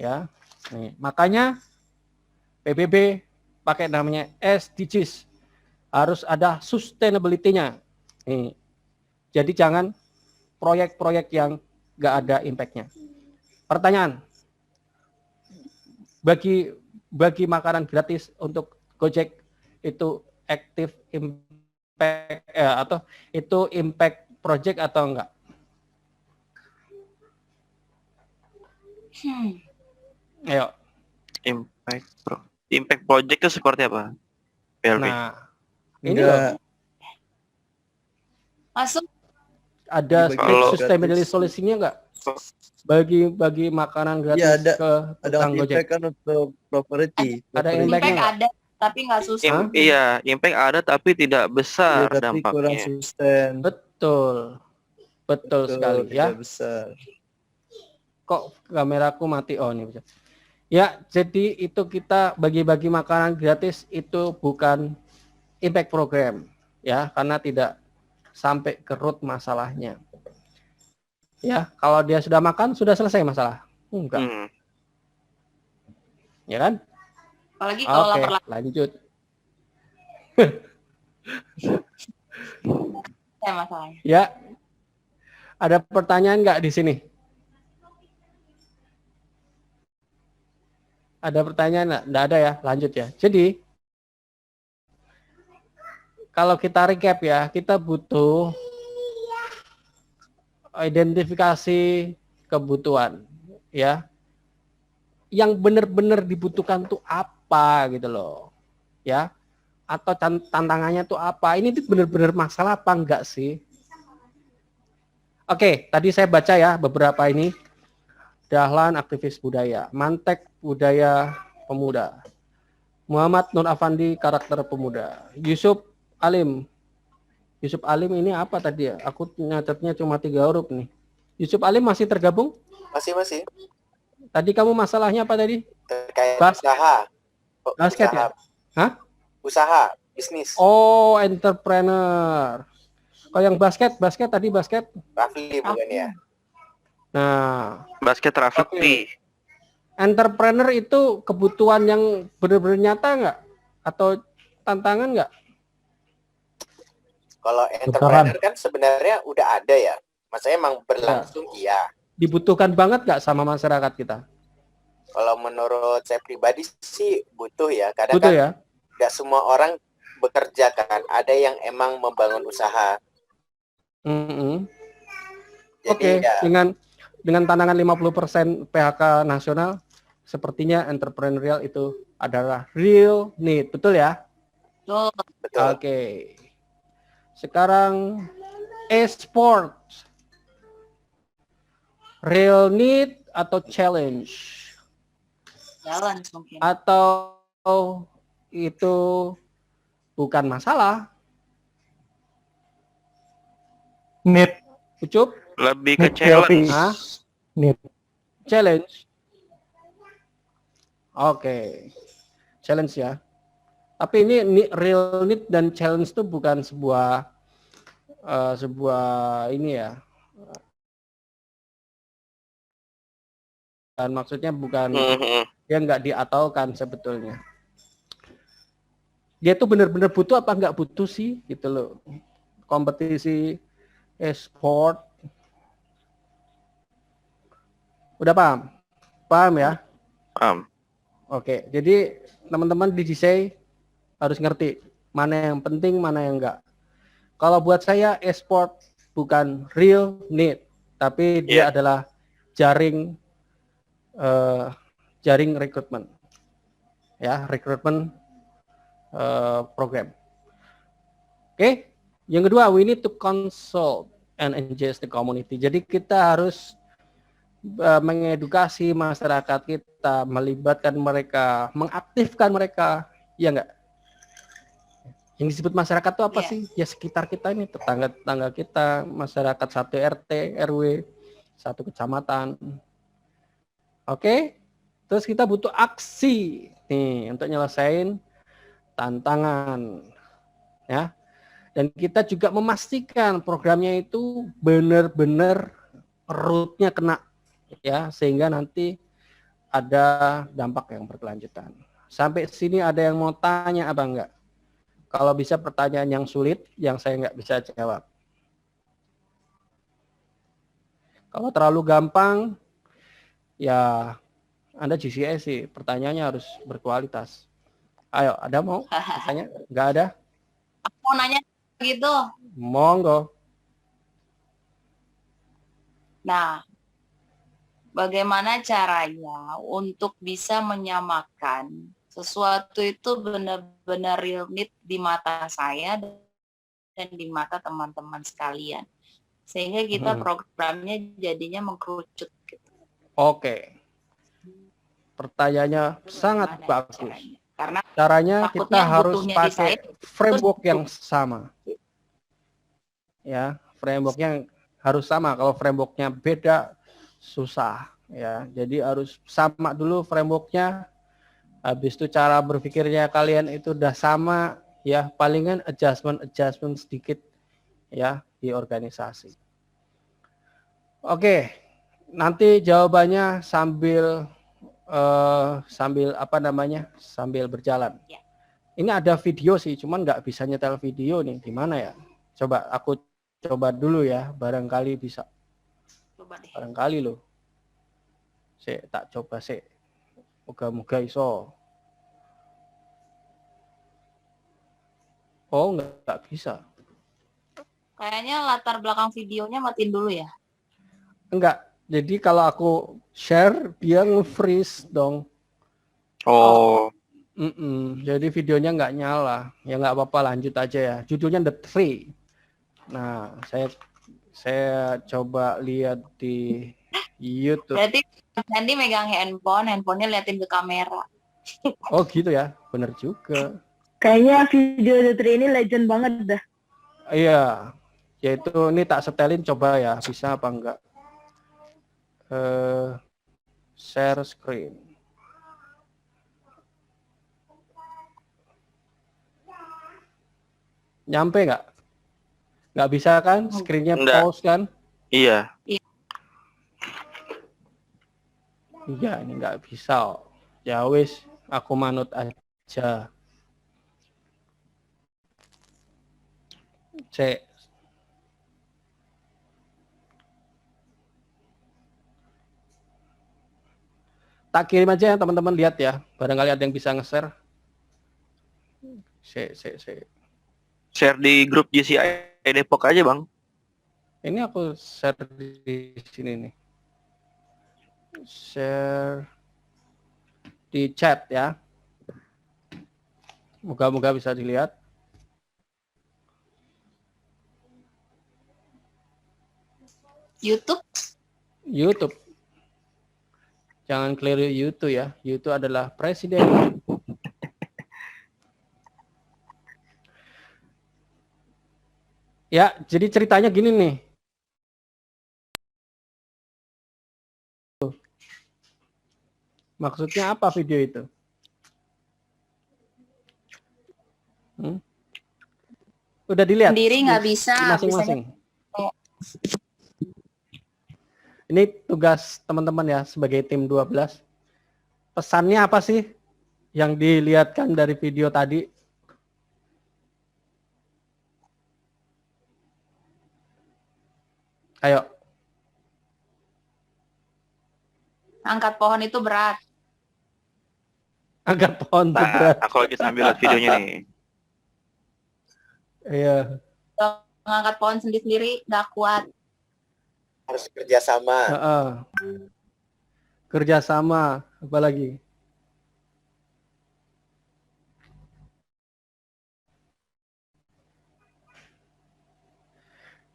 Speaker 1: Ya. Nih, makanya PBB pakai namanya SDGs. Harus ada sustainability-nya. Nih. Jadi jangan proyek-proyek yang nggak ada impact-nya. Pertanyaan. Bagi makanan gratis untuk Gojek itu active impact atau itu impact project atau enggak? Ayo.
Speaker 3: Impact project itu seperti apa? PLP.
Speaker 1: Nah, ini loh.
Speaker 12: Masuk.
Speaker 1: Ada sustainability solusinya enggak? Bagi makanan gratis
Speaker 2: ada
Speaker 1: tukang Gojek.
Speaker 2: impact kan untuk property.
Speaker 1: Ada
Speaker 12: Impact
Speaker 1: impact-nya
Speaker 12: ada, tapi nggak susah.
Speaker 3: Iya, impact ada tapi tidak besar
Speaker 2: Iya, tapi kurang
Speaker 3: dampaknya.
Speaker 2: sustain.
Speaker 1: Betul sekali ya.
Speaker 2: Besar.
Speaker 1: Kok kameraku mati? Oh, ini bisa. Ya, jadi itu kita bagi-bagi makanan gratis itu bukan impact program ya, karena tidak sampai ke root masalahnya. Ya, kalau dia sudah makan sudah selesai masalah. Enggak. Ya kan?
Speaker 12: Apalagi kalau lapar.
Speaker 1: Lanjut.
Speaker 12: Ya, masalahnya.
Speaker 1: Ya. Ada pertanyaan nggak di sini? Ada pertanyaan nggak? Nggak ada ya. Lanjut ya. Jadi kalau kita recap ya, kita butuh identifikasi kebutuhan ya. Yang benar-benar dibutuhkan tuh apa gitu loh. Ya. Atau tantangannya tuh apa? Ini tuh benar-benar masalah apa enggak sih? Oke, tadi saya baca ya beberapa ini. Dahlan aktivis budaya, Mantek budaya pemuda, Muhammad Nur Afandi karakter pemuda, Yusuf Alim ini apa tadi ya? Aku nyatetnya cuma 3 huruf nih. Yusuf Alim masih tergabung?
Speaker 9: Masih.
Speaker 1: Tadi kamu masalahnya apa tadi?
Speaker 9: Terkait usaha.
Speaker 1: Basket ya? Hah?
Speaker 9: Usaha, bisnis.
Speaker 1: Oh, entrepreneur. Kalau yang basket tadi basket?
Speaker 9: Rafli bukan ya?
Speaker 1: Nah,
Speaker 3: basket Rafli.
Speaker 1: Entrepreneur itu kebutuhan yang benar-benar nyata nggak? Atau tantangan nggak?
Speaker 9: Kalau entrepreneur kan sebenarnya udah ada ya. Maksudnya emang berlangsung iya.
Speaker 1: Dibutuhkan banget nggak sama masyarakat kita?
Speaker 9: Kalau menurut saya pribadi sih butuh ya. Kadang
Speaker 1: butuh
Speaker 9: kan
Speaker 1: ya?
Speaker 9: nggak semua orang bekerja kan. Ada yang emang membangun usaha.
Speaker 1: Oke, ya. Dengan tantangan 50% PHK nasional, sepertinya entrepreneurial itu adalah real need. Betul ya?
Speaker 9: Betul.
Speaker 1: Oke. Sekarang e-sport. Real need atau challenge?
Speaker 12: Challenge mungkin.
Speaker 1: Atau itu bukan masalah?
Speaker 4: Need.
Speaker 1: Ucup?
Speaker 3: Lebih ke challenge.
Speaker 1: Hah?
Speaker 4: Need.
Speaker 1: Challenge. Oke. Challenge ya. Tapi ini real need dan challenge itu bukan sebuah ini ya. Dan maksudnya bukan dia nggak diataukan sebetulnya. dia tuh benar-benar butuh apa nggak butuh sih gitu loh. Kompetisi e-sport. Udah paham? Paham ya?
Speaker 3: Paham.
Speaker 1: Oke, jadi teman-teman di DCI harus ngerti mana yang penting, mana yang enggak. Kalau buat saya e-sport bukan real need, tapi dia adalah jaring rekrutmen. Ya, rekrutmen program. Oke, yang kedua, we need to consult and engage the community. Jadi kita harus mengedukasi masyarakat kita, melibatkan mereka, mengaktifkan mereka, ya enggak? Yang disebut masyarakat itu apa sih? Ya sekitar kita ini, tetangga-tetangga kita, masyarakat satu RT, RW, satu kecamatan. Oke? Terus kita butuh aksi nih untuk nyelesain tantangan. Ya. Dan kita juga memastikan programnya itu benar-benar rootnya kena, ya, sehingga nanti ada dampak yang berkelanjutan. Sampai sini ada yang mau tanya apa enggak? Kalau bisa pertanyaan yang sulit, yang saya nggak bisa jawab. Kalau terlalu gampang, ya Anda GCI sih, pertanyaannya harus berkualitas. Ayo, ada mau tanya? Nggak ada?
Speaker 12: Aku mau nanya gitu.
Speaker 1: Monggo.
Speaker 12: Nah, bagaimana caranya untuk bisa menyamakan sesuatu itu benar-benar real need di mata saya dan di mata teman-teman sekalian, sehingga kita programnya jadinya mengkerucut gitu.
Speaker 1: Oke, pertanyaannya sangat bagus.
Speaker 12: Karena
Speaker 1: caranya kita
Speaker 12: takutnya
Speaker 1: harus
Speaker 12: butuhnya di
Speaker 1: pakai
Speaker 12: saya,
Speaker 1: framework yang sama. Ya, frameworknya harus sama. Kalau frameworknya beda, susah. Ya, jadi harus sama dulu frameworknya. Habis itu cara berpikirnya kalian itu udah sama, ya palingan adjustment sedikit ya di organisasi. Oke, nanti jawabannya sambil sambil berjalan. Ini ada video sih, cuman nggak bisa nyetel video nih, gimana ya? Coba aku coba dulu ya, barangkali bisa. Barangkali loh. Saya tak coba sih. Moga-moga iso. Oh, nggak bisa.
Speaker 12: kayaknya latar belakang videonya matiin dulu ya.
Speaker 1: Enggak. Jadi kalau aku share, dia nge-freeze dong.
Speaker 3: Oh.
Speaker 1: Jadi videonya nggak nyala. Ya nggak apa-apa, lanjut aja ya. Judulnya The Tree. Nah, saya coba lihat di YouTube.
Speaker 12: Berarti Sandy megang handphonenya liatin ke kamera.
Speaker 1: Oh gitu ya, bener juga.
Speaker 7: Kayaknya video The Tree ini legend banget dah.
Speaker 1: Iya, yaitu ini tak setelin coba ya, bisa apa enggak? Share screen. Nyampe nggak? Nggak bisa kan? Screennya pause kan?
Speaker 3: Iya.
Speaker 1: Iya, ini nggak bisa. Ya wis, aku manut aja. Cek. Tak kirim aja ya teman-teman, lihat ya. Barangkali ada yang bisa nge-share.
Speaker 3: Share di grup GCI Depok aja, Bang.
Speaker 1: Ini aku share di sini nih. Share di chat ya. Moga-moga bisa dilihat. YouTube. Jangan keliru YouTube ya. YouTube adalah presiden. Ya, jadi ceritanya gini nih. Maksudnya apa video itu? Udah dilihat?
Speaker 12: Sendiri nggak bisa.
Speaker 1: Masing-masing. Ini tugas teman-teman ya sebagai tim 12. Pesannya apa sih yang dilihatkan dari video tadi? Ayo.
Speaker 12: Angkat pohon itu berat.
Speaker 1: Angkat pohon itu
Speaker 3: Nah,
Speaker 1: berat.
Speaker 3: aku lagi sambil lihat videonya nih.
Speaker 1: Iya.
Speaker 12: Kalau ngangkat pohon sendiri nggak kuat.
Speaker 9: Harus kerjasama.
Speaker 1: Heeh. Kerjasama, apalagi?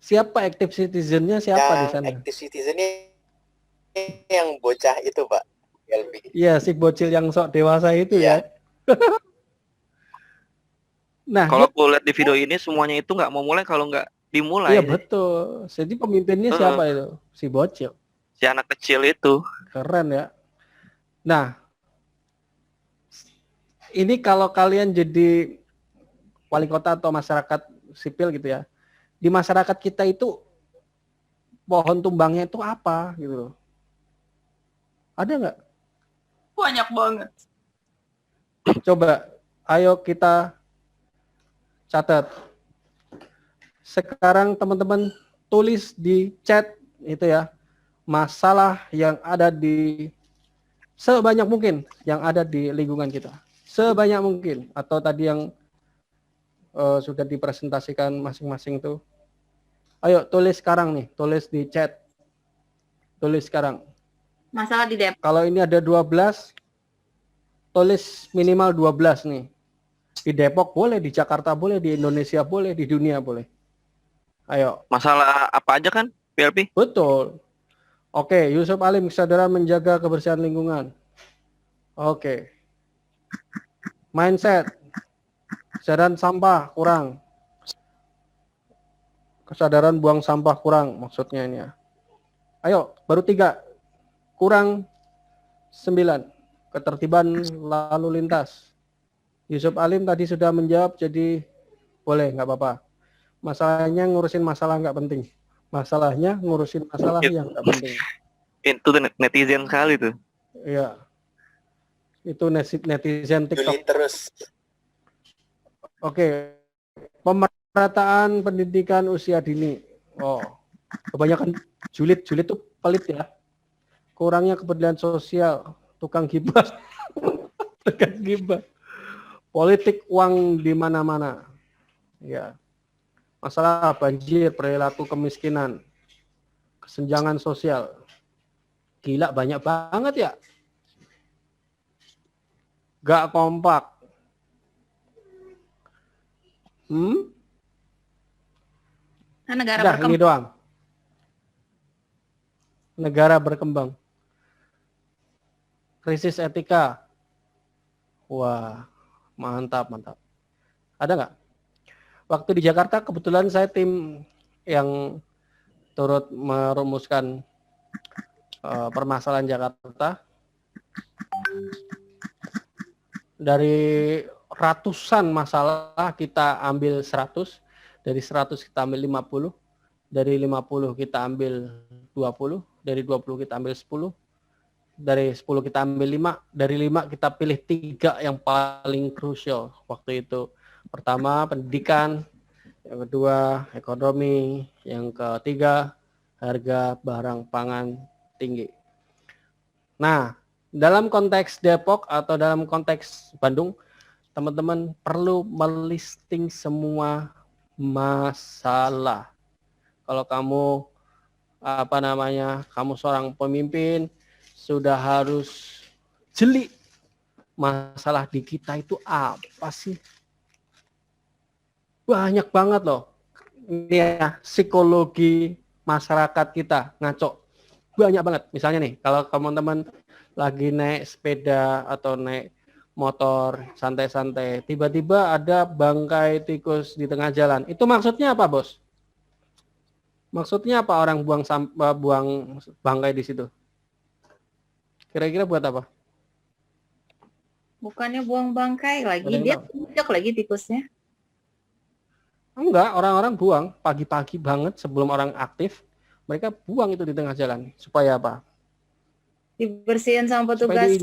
Speaker 1: Siapa active citizen-nya siapa di sana?
Speaker 9: Active citizen-nya yang bocah itu, Pak. LB.
Speaker 1: Iya, si bocil yang sok dewasa itu ya. Nah,
Speaker 3: Kalau aku lihat di video ini semuanya itu nggak mau mulai kalau nggak dimulai.
Speaker 1: iya betul. Jadi pemimpinnya siapa itu? Si bocil.
Speaker 3: Si anak kecil itu.
Speaker 1: Keren ya. Nah, ini kalau kalian jadi wali kota atau masyarakat sipil gitu ya, di masyarakat kita itu pohon tumbangnya itu apa gitu loh? Ada nggak?
Speaker 12: Banyak banget.
Speaker 1: Coba, ayo kita catat. Sekarang teman-teman tulis di chat itu ya, masalah yang ada di sebanyak mungkin yang ada di lingkungan kita. Sebanyak mungkin. Atau tadi yang sudah dipresentasikan masing-masing tuh. Ayo tulis sekarang nih, tulis di chat. Tulis sekarang.
Speaker 12: Masalah di Depok.
Speaker 1: Kalau ini ada 12, tulis minimal 12 nih. Di Depok boleh, di Jakarta boleh, di Indonesia boleh, di dunia boleh. Ayo.
Speaker 3: Masalah apa aja kan, PLP?
Speaker 1: Betul. Oke, Yusuf Alim, kesadaran menjaga kebersihan lingkungan. Oke. Mindset. Kesadaran sampah kurang. Kesadaran buang sampah kurang maksudnya ini ya. Ayo, baru 3. Kurang 9. Ketertiban lalu lintas. Yusuf Alim tadi sudah menjawab, jadi boleh, nggak apa-apa. Masalahnya ngurusin masalah nggak penting. Masalahnya ngurusin masalah yang nggak penting.
Speaker 3: Itu netizen kali tuh.
Speaker 1: Iya. Itu netizen TikTok.
Speaker 9: Julid terus.
Speaker 1: Oke. Pemerataan pendidikan usia dini. Oh, kebanyakan julid tuh pelit ya. Kurangnya kepedulian sosial, tukang gibah. Tukang gibah. Politik uang di mana-mana. Ya. Masalah banjir, perilaku kemiskinan, kesenjangan sosial. Gila, banyak banget ya. Gak kompak.
Speaker 12: Negara
Speaker 1: Udah,
Speaker 12: berkembang.
Speaker 1: ini doang. Negara berkembang. Krisis etika. Wah, mantap. Ada nggak? Waktu di Jakarta kebetulan saya tim yang turut merumuskan permasalahan Jakarta. Dari ratusan masalah kita ambil 100, dari 100 kita ambil 50, dari 50 kita ambil 20, dari 20 kita ambil 10, dari 10 kita ambil 5, dari 5 kita pilih 3 yang paling krusial waktu itu. Pertama, pendidikan, yang kedua, ekonomi, yang ketiga, harga barang pangan tinggi. Nah, dalam konteks Depok atau dalam konteks Bandung, teman-teman perlu melisting semua masalah. Kalau kamu kamu seorang pemimpin, sudah harus jeli masalah di kita itu apa sih? Banyak banget loh. Ini ya, psikologi masyarakat kita ngaco. Banyak banget. Misalnya nih, kalau teman-teman lagi naik sepeda atau naik motor santai-santai, tiba-tiba ada bangkai tikus di tengah jalan. Itu maksudnya apa, Bos? Maksudnya apa orang buang sampah, buang bangkai di situ? Kira-kira buat apa?
Speaker 12: Bukannya buang bangkai lagi,
Speaker 1: Ada yang
Speaker 12: dia
Speaker 1: tahu?
Speaker 12: tunjuk lagi tikusnya.
Speaker 1: Enggak, orang-orang buang pagi-pagi banget sebelum orang aktif, mereka buang itu di tengah jalan. Supaya apa?
Speaker 12: Dibersihin sama
Speaker 1: Supaya
Speaker 12: petugas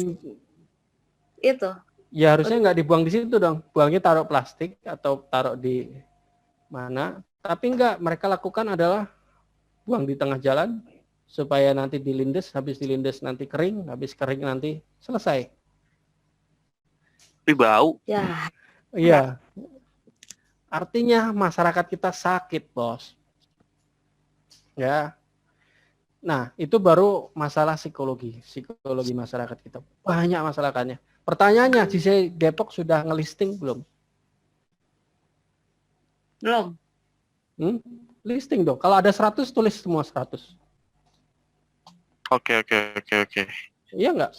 Speaker 12: itu.
Speaker 1: ya harusnya nggak dibuang di situ dong. Buangnya taruh plastik atau taruh di mana. Tapi enggak, mereka lakukan adalah buang di tengah jalan supaya nanti dilindes, habis dilindes nanti kering, habis kering nanti selesai.
Speaker 3: Tapi bau.
Speaker 11: Ya,
Speaker 1: Iya. Artinya masyarakat kita sakit, Bos. Ya. Nah, itu baru masalah psikologi masyarakat kita. Banyak masalahnya. Pertanyaannya, JC Depok sudah ngelisting belum?
Speaker 12: Belum.
Speaker 1: Listing dong. Kalau ada 100, tulis semua 100.
Speaker 3: Oke.
Speaker 1: Iya nggak?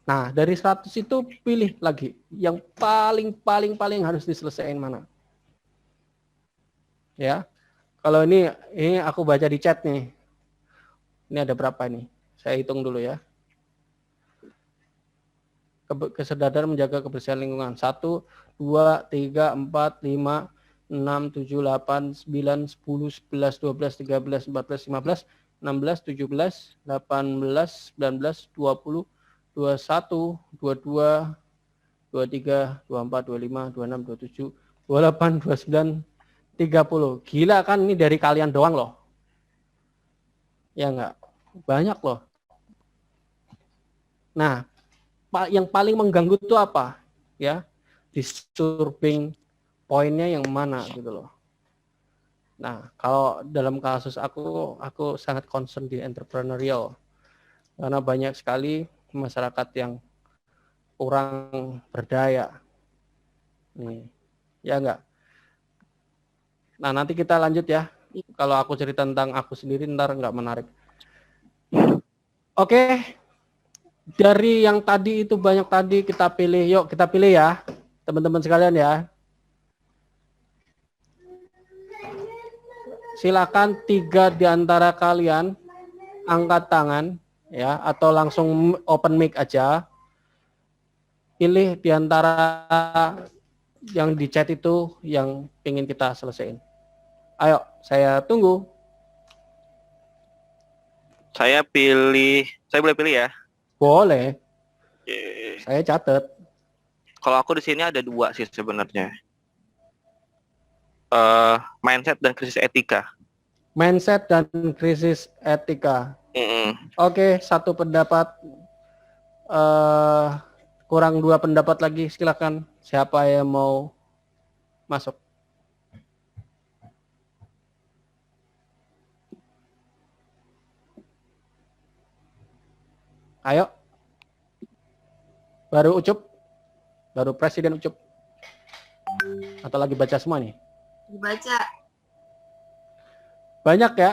Speaker 1: Nah, dari 100 itu pilih lagi. Yang paling harus diselesaikan mana. Ya. Kalau ini aku baca di chat nih. Ini ada berapa nih? Saya hitung dulu ya. Kesadaran menjaga kebersihan lingkungan. 1, 2, 3, 4, 5, 6, 7, 8, 9, 10, 11, 12, 13, 14, 15, 16, 17, 18, 19, 20, 21, 22, 23, 24, 25, 26, 27, 28, 29, 30. Gila kan, ini dari kalian doang loh. Ya enggak? Banyak loh. Nah, yang paling mengganggu itu apa? Ya, disturbing poinnya yang mana gitu loh. Nah, kalau dalam kasus aku sangat concern di entrepreneurial. Karena banyak sekali masyarakat yang kurang berdaya. Nih, ya enggak? Nah, nanti kita lanjut ya. Kalau aku cerita tentang aku sendiri ntar enggak menarik. Oke. Dari yang tadi itu banyak tadi kita pilih. Yuk kita pilih ya. Teman-teman sekalian ya. Silakan 3 di antara kalian angkat tangan ya, atau langsung open mic aja. Pilih di antara yang di chat itu yang ingin kita selesaiin. Ayo, saya tunggu.
Speaker 3: Saya boleh pilih ya?
Speaker 1: Boleh. Saya catat.
Speaker 3: Kalau aku di sini ada 2 sih sebenarnya. Mindset dan krisis etika.
Speaker 1: Mindset dan krisis etika. Oke, 1 pendapat. Kurang 2 pendapat lagi. Silakan. Siapa yang mau masuk? Ayo. Baru Ucup? Baru Presiden Ucup? Atau lagi baca semua nih?
Speaker 12: Dibaca.
Speaker 1: Banyak ya?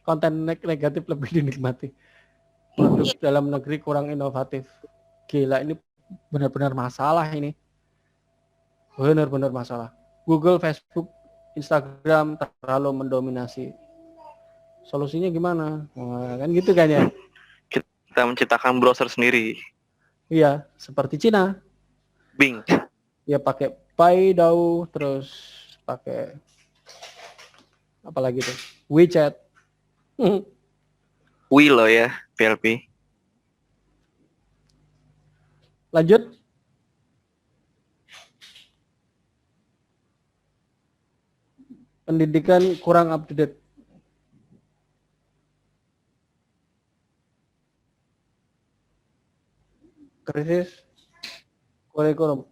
Speaker 1: Konten negatif lebih dinikmati. Produk dalam negeri kurang inovatif. Gila, ini benar-benar masalah ini. Benar-benar masalah. Google, Facebook, Instagram terlalu mendominasi. Solusinya gimana? Wah, kan gitu kan ya?
Speaker 3: Kita menciptakan browser sendiri.
Speaker 1: Iya, seperti Cina.
Speaker 3: Bing.
Speaker 1: Dia pakai Baidu, terus pakai apa lagi tuh? WeChat.
Speaker 3: Wii loh ya, PLP.
Speaker 1: Lanjut. Pendidikan kurang up-to-date. Krisis kurikulum.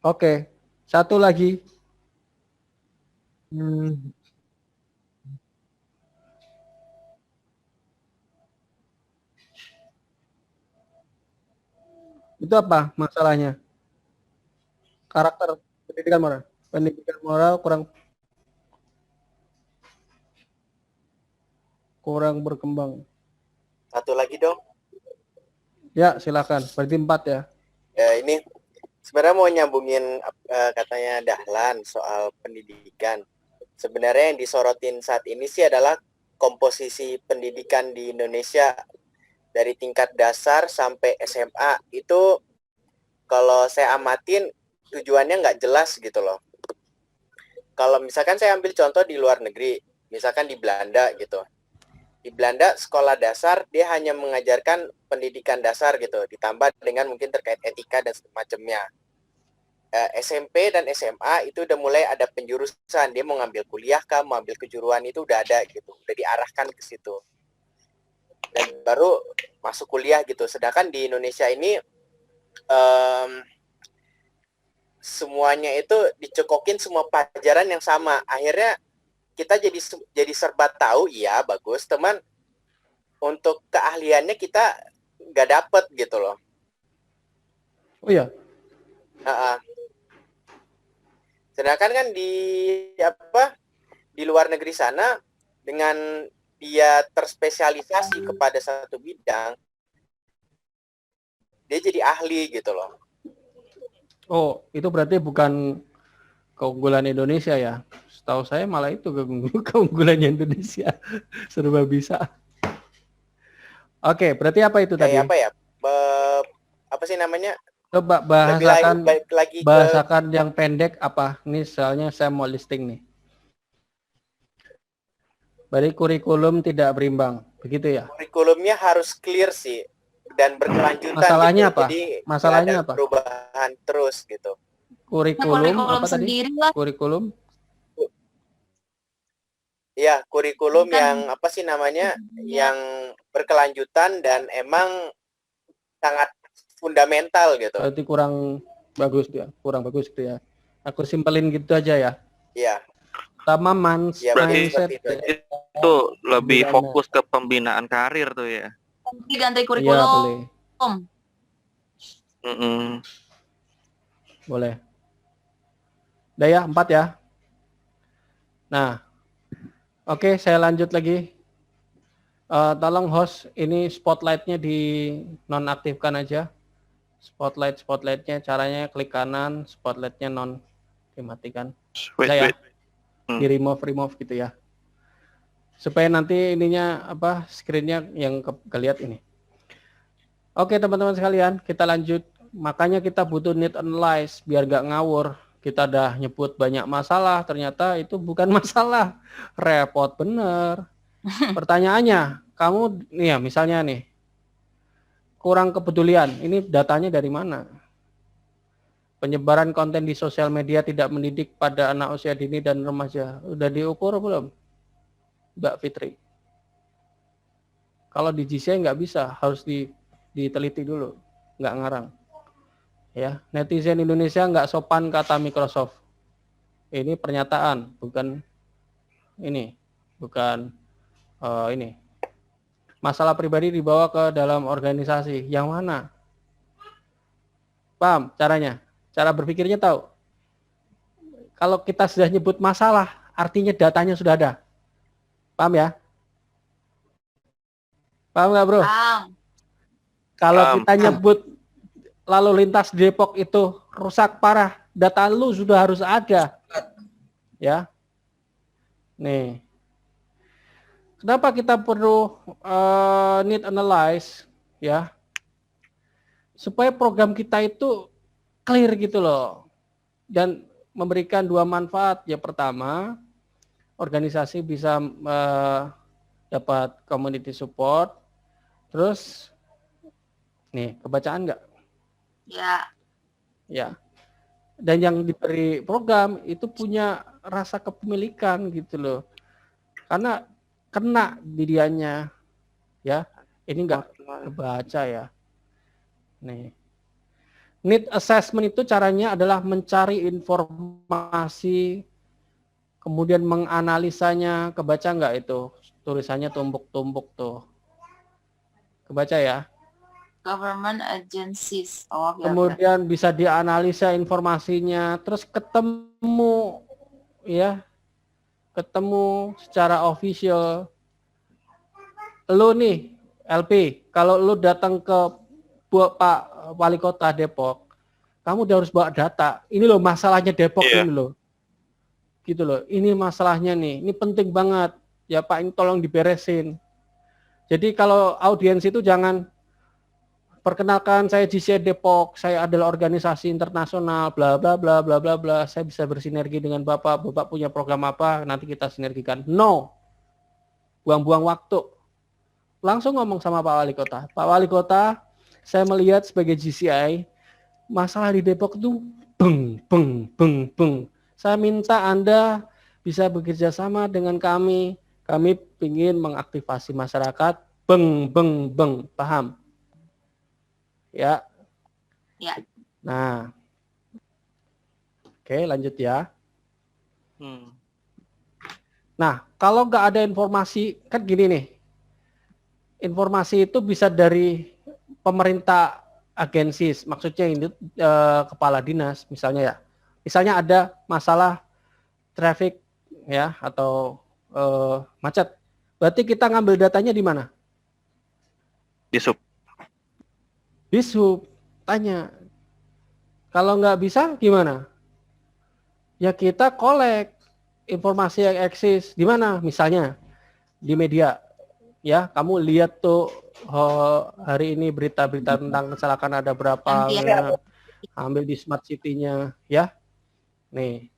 Speaker 1: Oke, 1 lagi. Itu apa masalahnya? Karakter pendidikan moral. Pendidikan moral kurang berkembang.
Speaker 9: 1 lagi dong.
Speaker 1: Ya, silakan. Berarti 4 ya.
Speaker 9: Ya, ini sebenarnya mau nyambungin katanya Dahlan soal pendidikan. Sebenarnya yang disorotin saat ini sih adalah komposisi pendidikan di Indonesia dari tingkat dasar sampai SMA. Itu kalau saya amatin tujuannya nggak jelas gitu loh. kalau misalkan saya ambil contoh di luar negeri, misalkan di Belanda gitu. Di Belanda sekolah dasar dia hanya mengajarkan pendidikan dasar gitu, ditambah dengan mungkin terkait etika dan semacamnya. SMP dan SMA itu udah mulai ada penjurusan, dia mau ngambil kuliah kah, mau ambil kejuruan itu udah ada gitu, udah diarahkan ke situ. Dan baru masuk kuliah gitu. Sedangkan di Indonesia ini semuanya itu dicekokin semua pelajaran yang sama. Akhirnya kita jadi serba tahu, iya bagus, teman. Untuk keahliannya kita nggak dapet gitu loh.
Speaker 1: Oh iya.
Speaker 9: Sedangkan kan di luar negeri sana dengan dia terspesialisasi kepada satu bidang, dia jadi ahli gitu loh.
Speaker 1: Oh, itu berarti bukan keunggulan Indonesia ya? Setahu saya malah itu keunggulannya Indonesia. Serba bisa. Oke, berarti apa itu tadi?
Speaker 9: Apa ya? Apa sih namanya?
Speaker 1: Coba bahasakan yang pendek apa? Ini soalnya saya mau listing nih. Berarti kurikulum tidak berimbang, begitu ya?
Speaker 9: Kurikulumnya harus clear sih dan berkelanjutan.
Speaker 1: Masalahnya
Speaker 9: gitu.
Speaker 1: apa?
Speaker 9: Jadi
Speaker 1: Masalahnya
Speaker 9: ada
Speaker 1: apa?
Speaker 9: Perubahan terus gitu.
Speaker 1: Kurikulum apa tadi?
Speaker 12: Lah.
Speaker 1: Kurikulum?
Speaker 9: Iya, kurikulum yang apa sih namanya? Yang berkelanjutan dan emang sangat fundamental gitu.
Speaker 1: Berarti kurang bagus gitu ya. Aku simpelin gitu aja ya.
Speaker 9: Iya.
Speaker 1: Sama mindset
Speaker 3: itu lebih fokus ke pembinaan karir tuh ya.
Speaker 12: Ganti kurikulum.
Speaker 1: Iya, boleh. Boleh. Udah ya, 4 ya. Nah, oke, saya lanjut lagi. Tolong host, ini spotlightnya di nonaktifkan aja. Spotlightnya caranya klik kanan, spotlightnya dimatikan. Wait. Di remove gitu ya. Supaya nanti ininya screen-nya yang kelihat ini. Oke teman-teman sekalian, kita lanjut. Makanya kita butuh need analyze biar gak ngawur. Kita udah nyebut banyak masalah, ternyata itu bukan masalah. Repot bener. Pertanyaannya, kamu nih ya misalnya nih, kurang kepedulian, ini datanya dari mana? Penyebaran konten di sosial media tidak mendidik pada anak usia dini dan remaja. Udah diukur belum, Mbak Fitri? Kalau di GCI nggak bisa, harus diteliti dulu, nggak ngarang. Ya, netizen Indonesia nggak sopan kata Microsoft. Ini pernyataan, bukan ini. Masalah pribadi dibawa ke dalam organisasi. Yang mana? Paham caranya? Cara berpikirnya tahu? Kalau kita sudah nyebut masalah, artinya datanya sudah ada. Paham ya? Paham nggak, bro?
Speaker 12: Paham.
Speaker 1: Kalau kita nyebut lalu lintas Depok itu rusak parah, data lu sudah harus ada. Ya. Nih. Kenapa kita perlu need analyze ya? Supaya program kita itu clear gitu loh. Dan memberikan 2 manfaat. Ya pertama, organisasi bisa dapat community support. Terus nih, kebacaan enggak?
Speaker 12: Ya.
Speaker 1: Ya. Dan yang diberi program itu punya rasa kepemilikan gitu loh. Karena kena di dianya ya. Ini enggak kebaca ya. Nih. Need assessment itu caranya adalah mencari informasi kemudian menganalisanya. Kebaca enggak itu? Tulisannya tumpuk-tumpuk tuh. Kebaca ya?
Speaker 12: Government agencies. Oh,
Speaker 1: kemudian bisa dianalisa informasinya, terus ketemu ya. Ketemu secara official. Lu nih, LP, kalau lu datang ke Pak Wali Kota Depok, kamu udah harus bawa data. Ini loh masalahnya Depok ini loh. Gitu loh. Ini masalahnya nih. Ini penting banget. Ya Pak, ini tolong diberesin. Jadi kalau audiens itu jangan perkenalkan saya GCI Depok, saya adalah organisasi internasional, bla bla bla bla bla bla, saya bisa bersinergi dengan Bapak punya program apa, nanti kita sinergikan. No, buang-buang waktu. Langsung ngomong sama Pak Wali Kota. Pak Wali Kota, saya melihat sebagai GCI, masalah di Depok itu beng. Saya minta Anda bisa bekerja sama dengan kami. Kami ingin mengaktifasi masyarakat, beng, paham? Ya.
Speaker 12: Ya.
Speaker 1: Nah, oke, lanjut ya. Nah, kalau nggak ada informasi, kan gini nih, informasi itu bisa dari pemerintah agensi, maksudnya ini kepala dinas, misalnya ya. Misalnya ada masalah traffic ya atau macet, berarti kita ngambil datanya di mana?
Speaker 3: Di sub.
Speaker 1: Dishub, tanya. Kalau nggak bisa gimana? Ya kita kolek informasi yang eksis di mana? Misalnya di media. Ya, kamu lihat tuh hari ini berita-berita tentang kecelakaan ada berapa, ambil di smart city-nya, ya. Nih,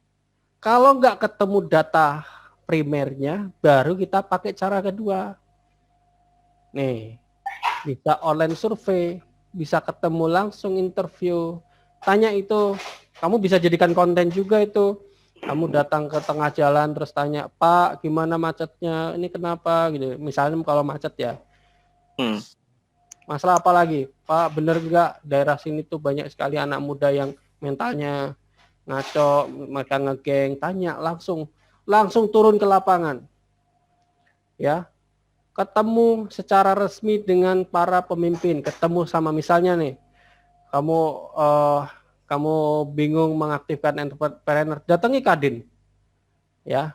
Speaker 1: kalau nggak ketemu data primernya, baru kita pakai cara kedua. Nih, bisa online survei, bisa ketemu langsung interview, tanya itu, kamu bisa jadikan konten juga itu. Kamu datang ke tengah jalan terus tanya, Pak, gimana macetnya? Ini kenapa? Gitu. Misalnya kalau macet ya. Masalah apa lagi? Pak, bener nggak daerah sini tuh banyak sekali anak muda yang mentalnya ngaco, mereka ngegeng, tanya langsung turun ke lapangan. Ya. Ketemu secara resmi dengan para pemimpin, ketemu sama misalnya nih, kamu bingung mengaktifkan entrepreneur, datangi Kadin, ya,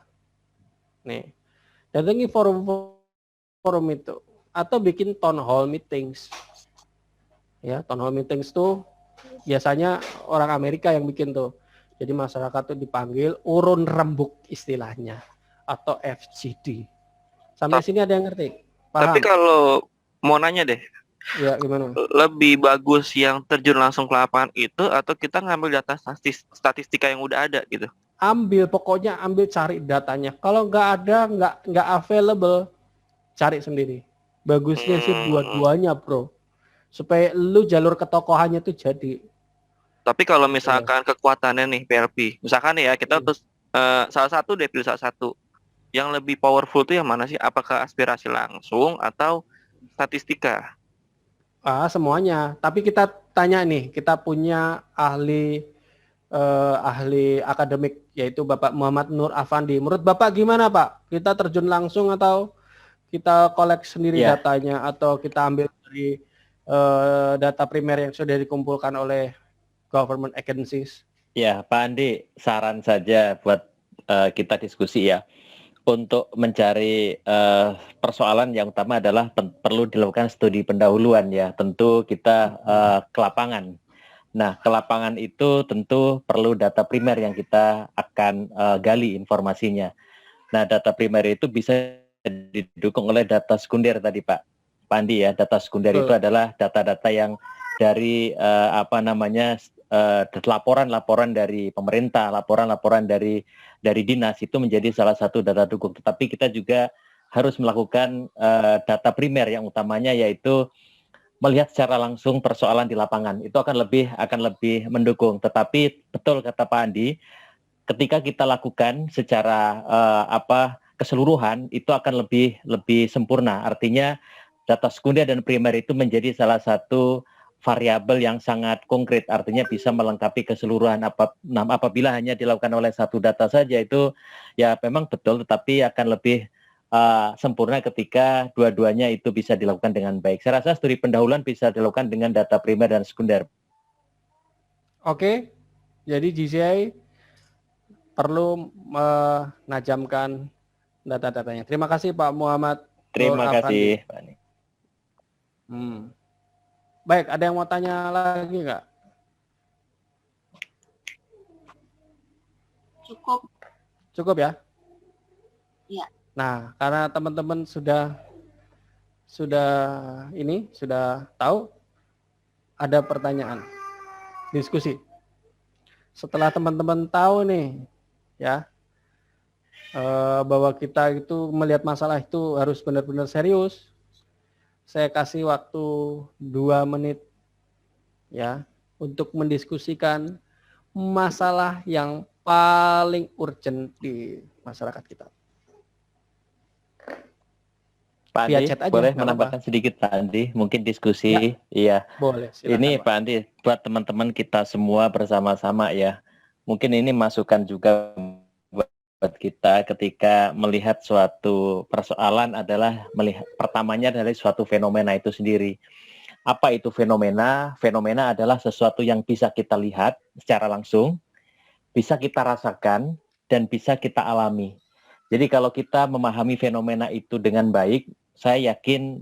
Speaker 1: nih, datangi forum itu, atau bikin town hall meetings, ya, town hall meetings tuh biasanya orang Amerika yang bikin tuh, jadi masyarakat tuh dipanggil urun rembuk istilahnya, atau FGD. Sampai sini ada yang ngerti? Paham?
Speaker 3: Tapi kalau mau nanya deh,
Speaker 1: ya gimana?
Speaker 3: Lebih bagus yang terjun langsung ke lapangan itu atau kita ngambil data statistika yang udah ada gitu?
Speaker 1: Pokoknya cari datanya. Kalau nggak ada, nggak available, cari sendiri. Bagusnya sih dua-duanya, bro. Supaya lu jalur ketokohannya tuh jadi.
Speaker 3: Tapi kalau misalkan kekuatannya nih PLP, misalkan ya kita terus salah satu deh, pilih salah satu. Yang lebih powerful tuh yang mana sih? Apakah aspirasi langsung atau statistika?
Speaker 1: Semuanya. Tapi kita tanya nih, kita punya ahli akademik yaitu Bapak Muhammad Nur Afandi. Menurut Bapak gimana, Pak? Kita terjun langsung atau kita kolek sendiri datanya atau kita ambil dari data primer yang sudah dikumpulkan oleh government agencies?
Speaker 8: Ya, Pak Andi, saran saja buat kita diskusi ya. Untuk mencari persoalan yang utama adalah perlu dilakukan studi pendahuluan ya. Tentu kita ke lapangan. Nah, ke lapangan itu tentu perlu data primer yang kita akan gali informasinya. Nah, data primer itu bisa didukung oleh data sekunder tadi Pak Pandi ya. Data sekunder itu adalah data-data yang dari laporan-laporan dari pemerintah, laporan-laporan dari dinas itu menjadi salah satu data dukung. Tetapi kita juga harus melakukan data primer yang utamanya yaitu melihat secara langsung persoalan di lapangan. Itu akan lebih mendukung. Tetapi betul kata Pak Andi, ketika kita lakukan secara keseluruhan itu akan lebih sempurna. Artinya data sekunder dan primer itu menjadi salah satu variabel yang sangat konkret, artinya bisa melengkapi keseluruhan. Apabila hanya dilakukan oleh satu data saja itu ya memang betul, tetapi akan lebih sempurna ketika dua-duanya itu bisa dilakukan dengan baik. Saya rasa studi pendahuluan bisa dilakukan dengan data primer dan sekunder.
Speaker 1: Oke, jadi GCI perlu menajamkan data-datanya. Terima kasih Pak Muhammad.
Speaker 8: Terima kasih Pak Ani.
Speaker 1: Baik, ada yang mau tanya lagi nggak? Cukup ya?
Speaker 12: Iya.
Speaker 1: Nah, karena teman-teman sudah tahu, ada pertanyaan, diskusi. Setelah teman-teman tahu nih, ya, bahwa kita itu melihat masalah itu harus benar-benar serius, saya kasih waktu 2 menit, ya, untuk mendiskusikan masalah yang paling urgent di masyarakat kita.
Speaker 8: Pak
Speaker 1: Via
Speaker 8: Andi,
Speaker 1: chat aja,
Speaker 8: boleh
Speaker 1: nggak
Speaker 8: menambahkan sedikit Pak Andi, mungkin diskusi. Iya.
Speaker 1: Boleh, silakan,
Speaker 8: Ini
Speaker 1: Pak.
Speaker 8: Pak Andi, buat teman-teman kita semua bersama-sama ya. Mungkin ini masukan juga buat kita ketika melihat suatu persoalan adalah melihat pertamanya adalah suatu fenomena itu sendiri. Apa itu fenomena? Fenomena adalah sesuatu yang bisa kita lihat secara langsung, bisa kita rasakan, dan bisa kita alami. Jadi kalau kita memahami fenomena itu dengan baik, saya yakin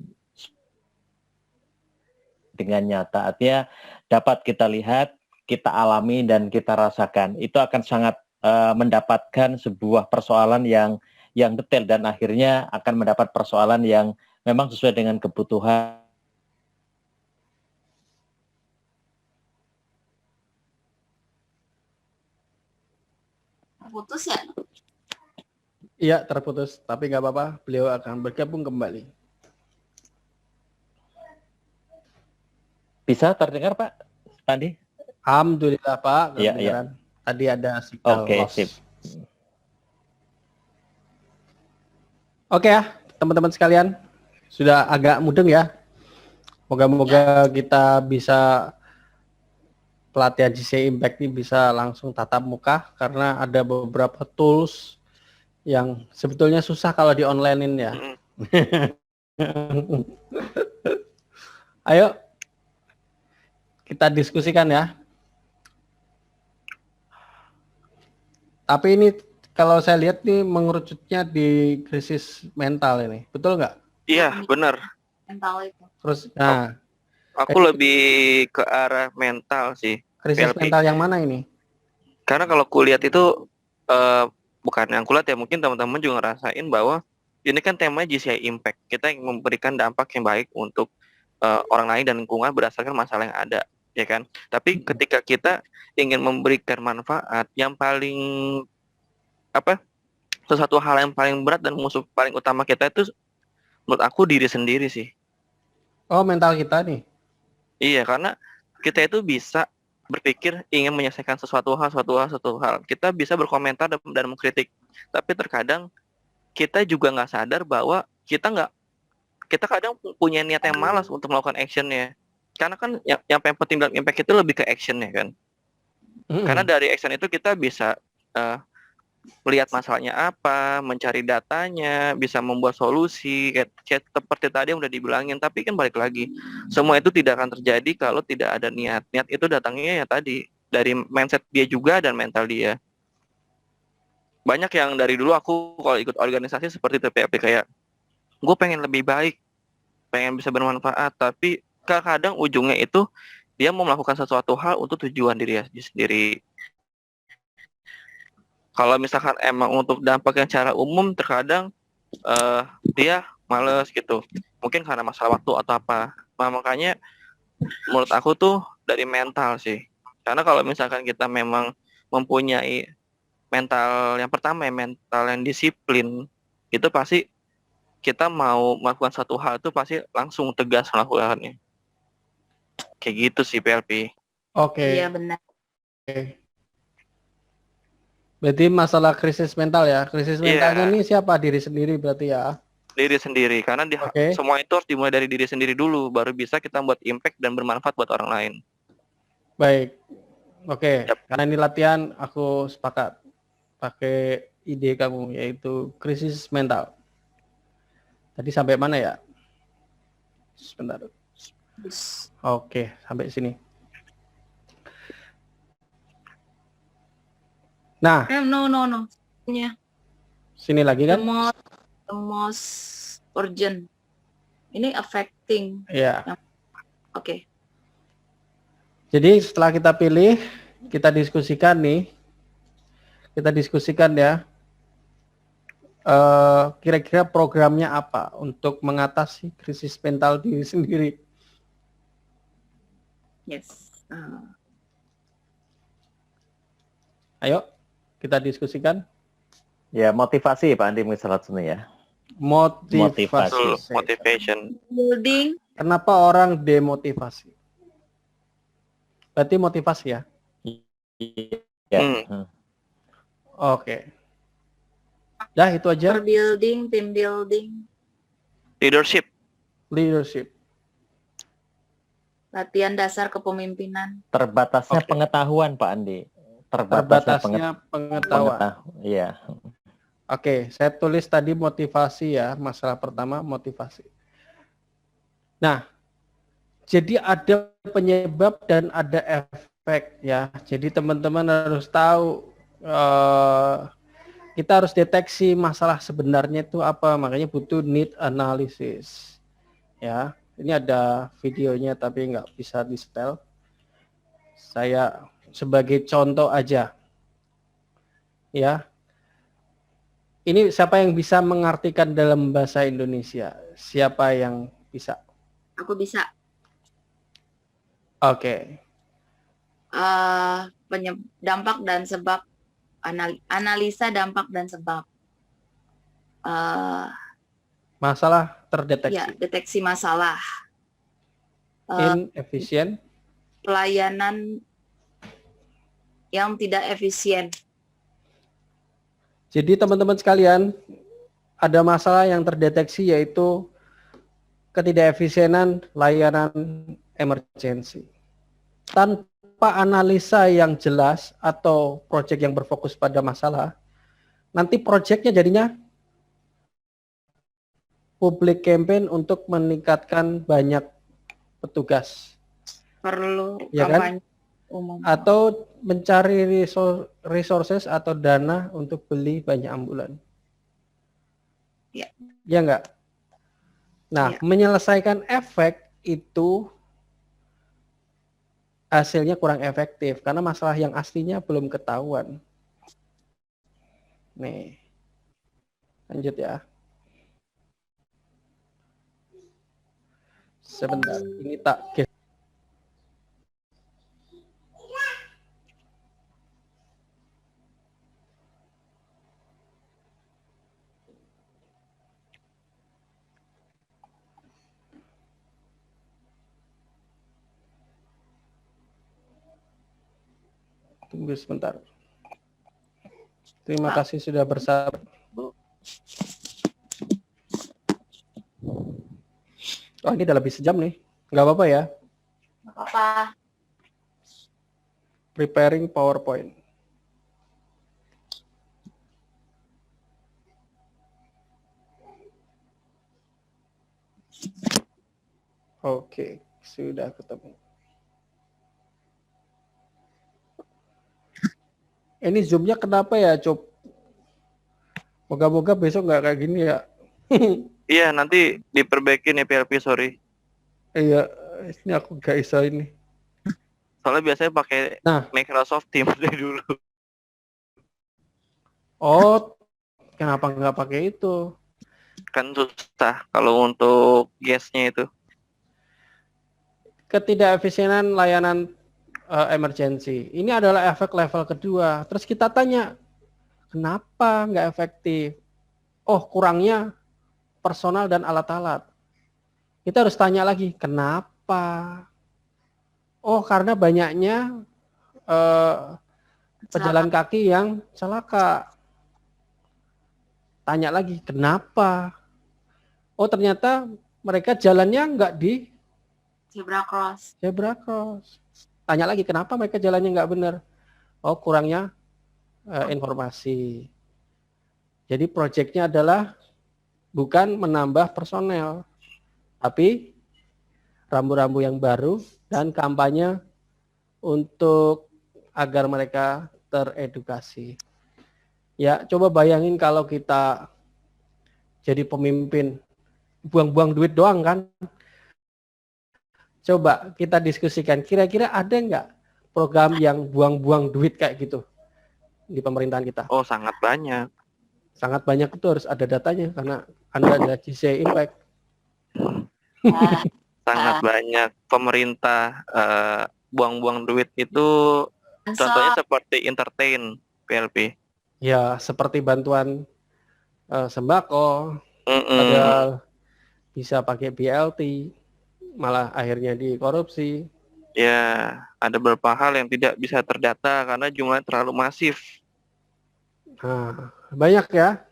Speaker 8: dengan nyata, artinya dapat kita lihat, kita alami, dan kita rasakan. Itu akan sangat mendapatkan sebuah persoalan yang detail dan akhirnya akan mendapat persoalan yang memang sesuai dengan kebutuhan.
Speaker 12: Putus ya?
Speaker 1: Iya, terputus, tapi nggak apa-apa, beliau akan bergabung kembali.
Speaker 8: Bisa terdengar Pak Andi?
Speaker 1: Alhamdulillah Pak,
Speaker 8: Iya,
Speaker 1: kedengaran. Tadi ada signal
Speaker 8: Oke,
Speaker 1: loss.
Speaker 8: sip.
Speaker 1: Oke ya, teman-teman sekalian, sudah agak mudeng ya. Moga-moga kita bisa pelatihan GCI Impact ini bisa langsung tatap muka karena ada beberapa tools yang sebetulnya susah kalau di online-in ya. Ayo kita diskusikan ya. Tapi ini kalau saya lihat nih mengerucutnya di krisis mental ini, betul nggak?
Speaker 3: Iya, benar.
Speaker 12: Mental itu.
Speaker 1: Terus, nah,
Speaker 3: Aku lebih ke arah mental sih.
Speaker 1: krisis
Speaker 3: PLP.
Speaker 1: mental yang mana ini?
Speaker 3: Karena kalau kulihat itu bukan yang kulihat ya, mungkin teman-teman juga ngerasain bahwa ini kan tema GCI Impact. Kita yang memberikan dampak yang baik untuk orang lain dan lingkungan berdasarkan masalah yang ada, ya kan? Tapi ketika kita ingin memberikan manfaat yang paling sesuatu hal yang paling berat dan musuh paling utama kita itu menurut aku diri sendiri sih.
Speaker 1: Oh, mental kita nih.
Speaker 3: Iya, karena kita itu bisa berpikir ingin menyelesaikan suatu hal. Kita bisa berkomentar dan mengkritik. Tapi terkadang kita juga nggak sadar bahwa kita kadang punya niat yang malas untuk melakukan actionnya. Karena kan yang penting dalam impact itu lebih ke actionnya kan. Karena dari action itu kita bisa melihat masalahnya apa, mencari datanya, bisa membuat solusi, kayak seperti tadi yang udah dibilangin. Tapi kan balik lagi, semua itu tidak akan terjadi kalau tidak ada niat. Niat itu datangnya ya tadi, dari mindset dia juga dan mental dia. Banyak yang dari dulu aku kalau ikut organisasi seperti TPP kayak, gue pengen lebih baik, pengen bisa bermanfaat, tapi kadang ujungnya itu dia mau melakukan sesuatu hal untuk tujuan diri sendiri. Kalau misalkan emang untuk dampak yang secara umum terkadang dia males gitu. Mungkin karena masalah waktu atau apa. Nah, makanya menurut aku tuh dari mental sih. Karena kalau misalkan kita memang mempunyai mental yang pertama ya, mental yang disiplin, itu pasti kita mau melakukan satu hal itu pasti langsung tegas melakukannya. Kayak gitu sih PLP.
Speaker 1: Oke.
Speaker 12: Iya benar.
Speaker 1: Oke. Berarti masalah krisis mental ya. Krisis mentalnya ini siapa? Diri sendiri berarti ya.
Speaker 3: Diri sendiri. Karena semua itu harus dimulai dari diri sendiri dulu. Baru bisa kita buat impact dan bermanfaat buat orang lain.
Speaker 1: Baik. Oke. Karena ini latihan, aku sepakat pakai ide kamu, yaitu krisis mental. Tadi sampai mana ya? Sebentar. Oke, sampai sini. Nah,
Speaker 12: No. Ya.
Speaker 1: Sini lagi kan?
Speaker 12: The most urgent. Ini affecting.
Speaker 1: Iya.
Speaker 12: Oke.
Speaker 1: Jadi setelah kita pilih, kita diskusikan nih. Kita diskusikan ya. Kira-kira programnya apa untuk mengatasi krisis mental diri sendiri.
Speaker 12: Yes.
Speaker 1: Ayo kita diskusikan.
Speaker 8: Ya, motivasi Pak Andi mungkin salah satunya ya.
Speaker 1: Motivasi.
Speaker 3: Motivation.
Speaker 12: Building.
Speaker 1: Kenapa orang demotivasi? Berarti motivasi ya?
Speaker 8: Ya.
Speaker 1: Oke. Dah itu aja.
Speaker 12: Building, team building,
Speaker 3: Leadership.
Speaker 12: latihan dasar kepemimpinan.
Speaker 8: Terbatasnya
Speaker 1: Oke.
Speaker 8: pengetahuan Pak Andi.
Speaker 1: Terbatasnya pengetahuan.
Speaker 8: Iya.
Speaker 1: Oke, saya tulis tadi motivasi ya, masalah pertama motivasi. Nah, jadi ada penyebab dan ada efek ya. Jadi teman-teman harus tahu, kita harus deteksi masalah sebenarnya itu apa, makanya butuh need analysis. Ya, ini ada videonya tapi nggak bisa di-setel. Saya sebagai contoh aja. Ya. Ini siapa yang bisa mengartikan dalam bahasa Indonesia? Siapa yang bisa?
Speaker 12: Aku bisa.
Speaker 1: Oke.
Speaker 12: Dampak dan sebab, analisa dampak dan sebab.
Speaker 1: Masalah terdeteksi.
Speaker 12: Ya, deteksi masalah.
Speaker 1: Inefisien.
Speaker 12: Pelayanan yang tidak efisien.
Speaker 1: Jadi teman-teman sekalian, ada masalah yang terdeteksi yaitu ketidakefisienan layanan emergency. Tanpa analisa yang jelas atau proyek yang berfokus pada masalah, nanti proyeknya jadinya public campaign untuk meningkatkan banyak petugas.
Speaker 12: Perlu
Speaker 1: Ya kan?
Speaker 12: kampanye umum.
Speaker 1: Atau mencari resources atau dana untuk beli banyak ambulan.
Speaker 12: Ya.
Speaker 1: Ya enggak? Nah, menyelesaikan efek itu hasilnya kurang efektif karena masalah yang aslinya belum ketahuan. Nih. Lanjut ya. Sebentar, ini tak tunggu sebentar. Terima kasih sudah bersabar. Oh, ini udah lebih sejam nih. Nggak apa-apa ya.
Speaker 12: Nggak apa-apa.
Speaker 1: Preparing PowerPoint. Oke, sudah ketemu. Ini zoom-nya kenapa ya, Cop? Moga-moga besok nggak kayak gini ya.
Speaker 3: Iya, nanti diperbaikin ya PLP, sorry.
Speaker 1: Iya, ini aku nggak bisa ini.
Speaker 3: Soalnya biasanya pakai Microsoft Teams dari dulu.
Speaker 1: Oh, kenapa nggak pakai itu?
Speaker 3: Kan susah kalau untuk guest-nya itu.
Speaker 1: Ketidakefisienan layanan emergency. Ini adalah efek level kedua. Terus kita tanya, kenapa nggak efektif? Oh, kurangnya personal dan alat-alat. Kita harus tanya lagi, kenapa? Oh, karena banyaknya pejalan kaki yang celaka. Tanya lagi, kenapa? Oh, ternyata mereka jalannya nggak di
Speaker 12: Zebra cross.
Speaker 1: zebra cross. Tanya lagi, kenapa mereka jalannya nggak benar? Oh, kurangnya informasi. Jadi proyeknya adalah bukan menambah personel, tapi rambu-rambu yang baru dan kampanye untuk agar mereka teredukasi. Ya, coba bayangin kalau kita jadi pemimpin, buang-buang duit doang kan? Coba kita diskusikan, kira-kira ada nggak program yang buang-buang duit kayak gitu di pemerintahan kita?
Speaker 3: Oh, sangat banyak.
Speaker 1: Sangat banyak, itu harus ada datanya karena Anda ada GCI Impact.
Speaker 3: Sangat banyak pemerintah buang-buang duit itu contohnya seperti entertain PLP.
Speaker 1: Ya, seperti bantuan sembako,
Speaker 3: Mm-mm.
Speaker 1: padahal bisa pakai BLT, malah akhirnya dikorupsi.
Speaker 3: Ya, ada beberapa hal yang tidak bisa terdata karena jumlahnya terlalu masif.
Speaker 1: Nah, banyak ya.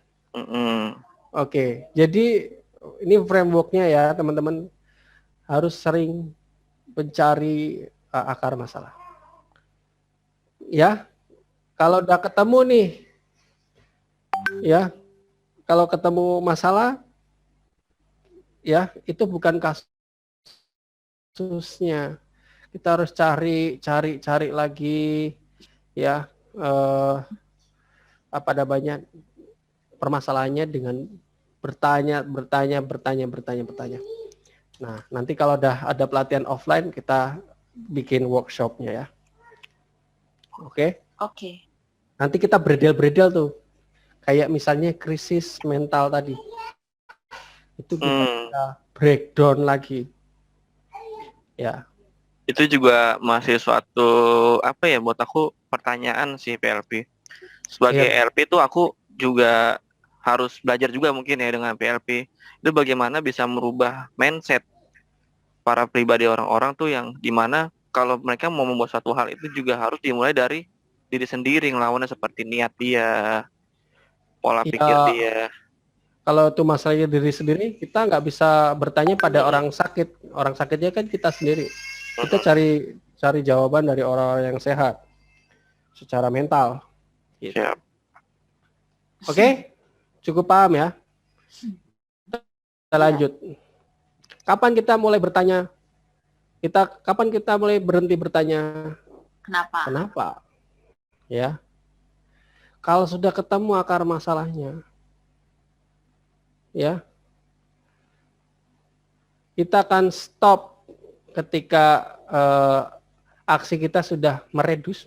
Speaker 1: Oke, jadi ini frameworknya ya teman-teman, harus sering mencari akar masalah. Ya, kalau udah ketemu nih, ya, kalau ketemu masalah, ya itu bukan kasusnya. Kita harus cari lagi, ya, apa namanya, permasalahannya dengan bertanya. Nah, nanti kalau udah ada pelatihan offline, kita bikin workshopnya ya. Oke?
Speaker 12: Oke.
Speaker 1: Nanti kita bredel tuh. Kayak misalnya krisis mental tadi. Itu kita breakdown lagi. Ya.
Speaker 3: Itu juga masih suatu apa ya buat aku pertanyaan sih PLP. Sebagai LP tuh aku juga harus belajar juga mungkin ya dengan PLP. Itu bagaimana bisa merubah mindset para pribadi orang-orang tuh yang dimana kalau mereka mau membuat suatu hal itu juga harus dimulai dari diri sendiri, ngelawannya seperti niat dia, pola pikir dia.
Speaker 1: Kalau itu masalahnya diri sendiri, kita nggak bisa bertanya pada orang sakit. Orang sakitnya kan kita sendiri. Kita cari jawaban dari orang yang sehat secara mental. Gitu. Oke, cukup paham ya. Kita lanjut. Kapan kita mulai bertanya? Kapan kita mulai berhenti bertanya? Kenapa? Ya. Kalau sudah ketemu akar masalahnya, ya, kita akan stop ketika aksi kita sudah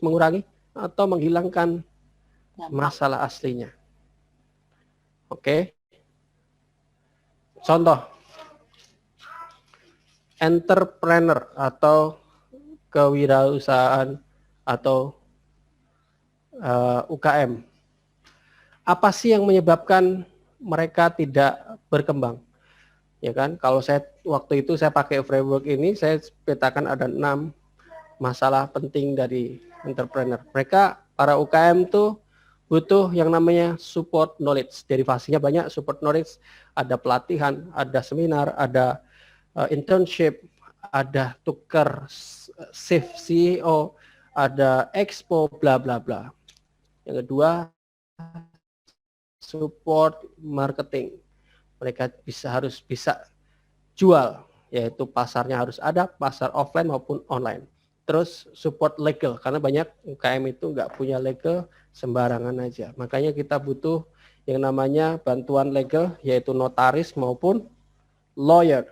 Speaker 1: mengurangi atau menghilangkan masalah aslinya. Oke. Contoh, entrepreneur atau kewirausahaan atau UKM. Apa sih yang menyebabkan mereka tidak berkembang? Ya kan, kalau saya waktu itu saya pakai framework ini, saya petakan ada 6 masalah penting dari entrepreneur. Mereka para UKM tuh butuh yang namanya support knowledge. Derivasinya banyak, support knowledge, ada pelatihan, ada seminar, ada internship, ada tukar shift CEO, ada expo, bla bla bla. Yang kedua, support marketing. Mereka harus bisa jual, yaitu pasarnya harus ada, pasar offline maupun online. Terus support legal, karena banyak UKM itu nggak punya legal, sembarangan aja. Makanya kita butuh yang namanya bantuan legal, yaitu notaris maupun lawyer.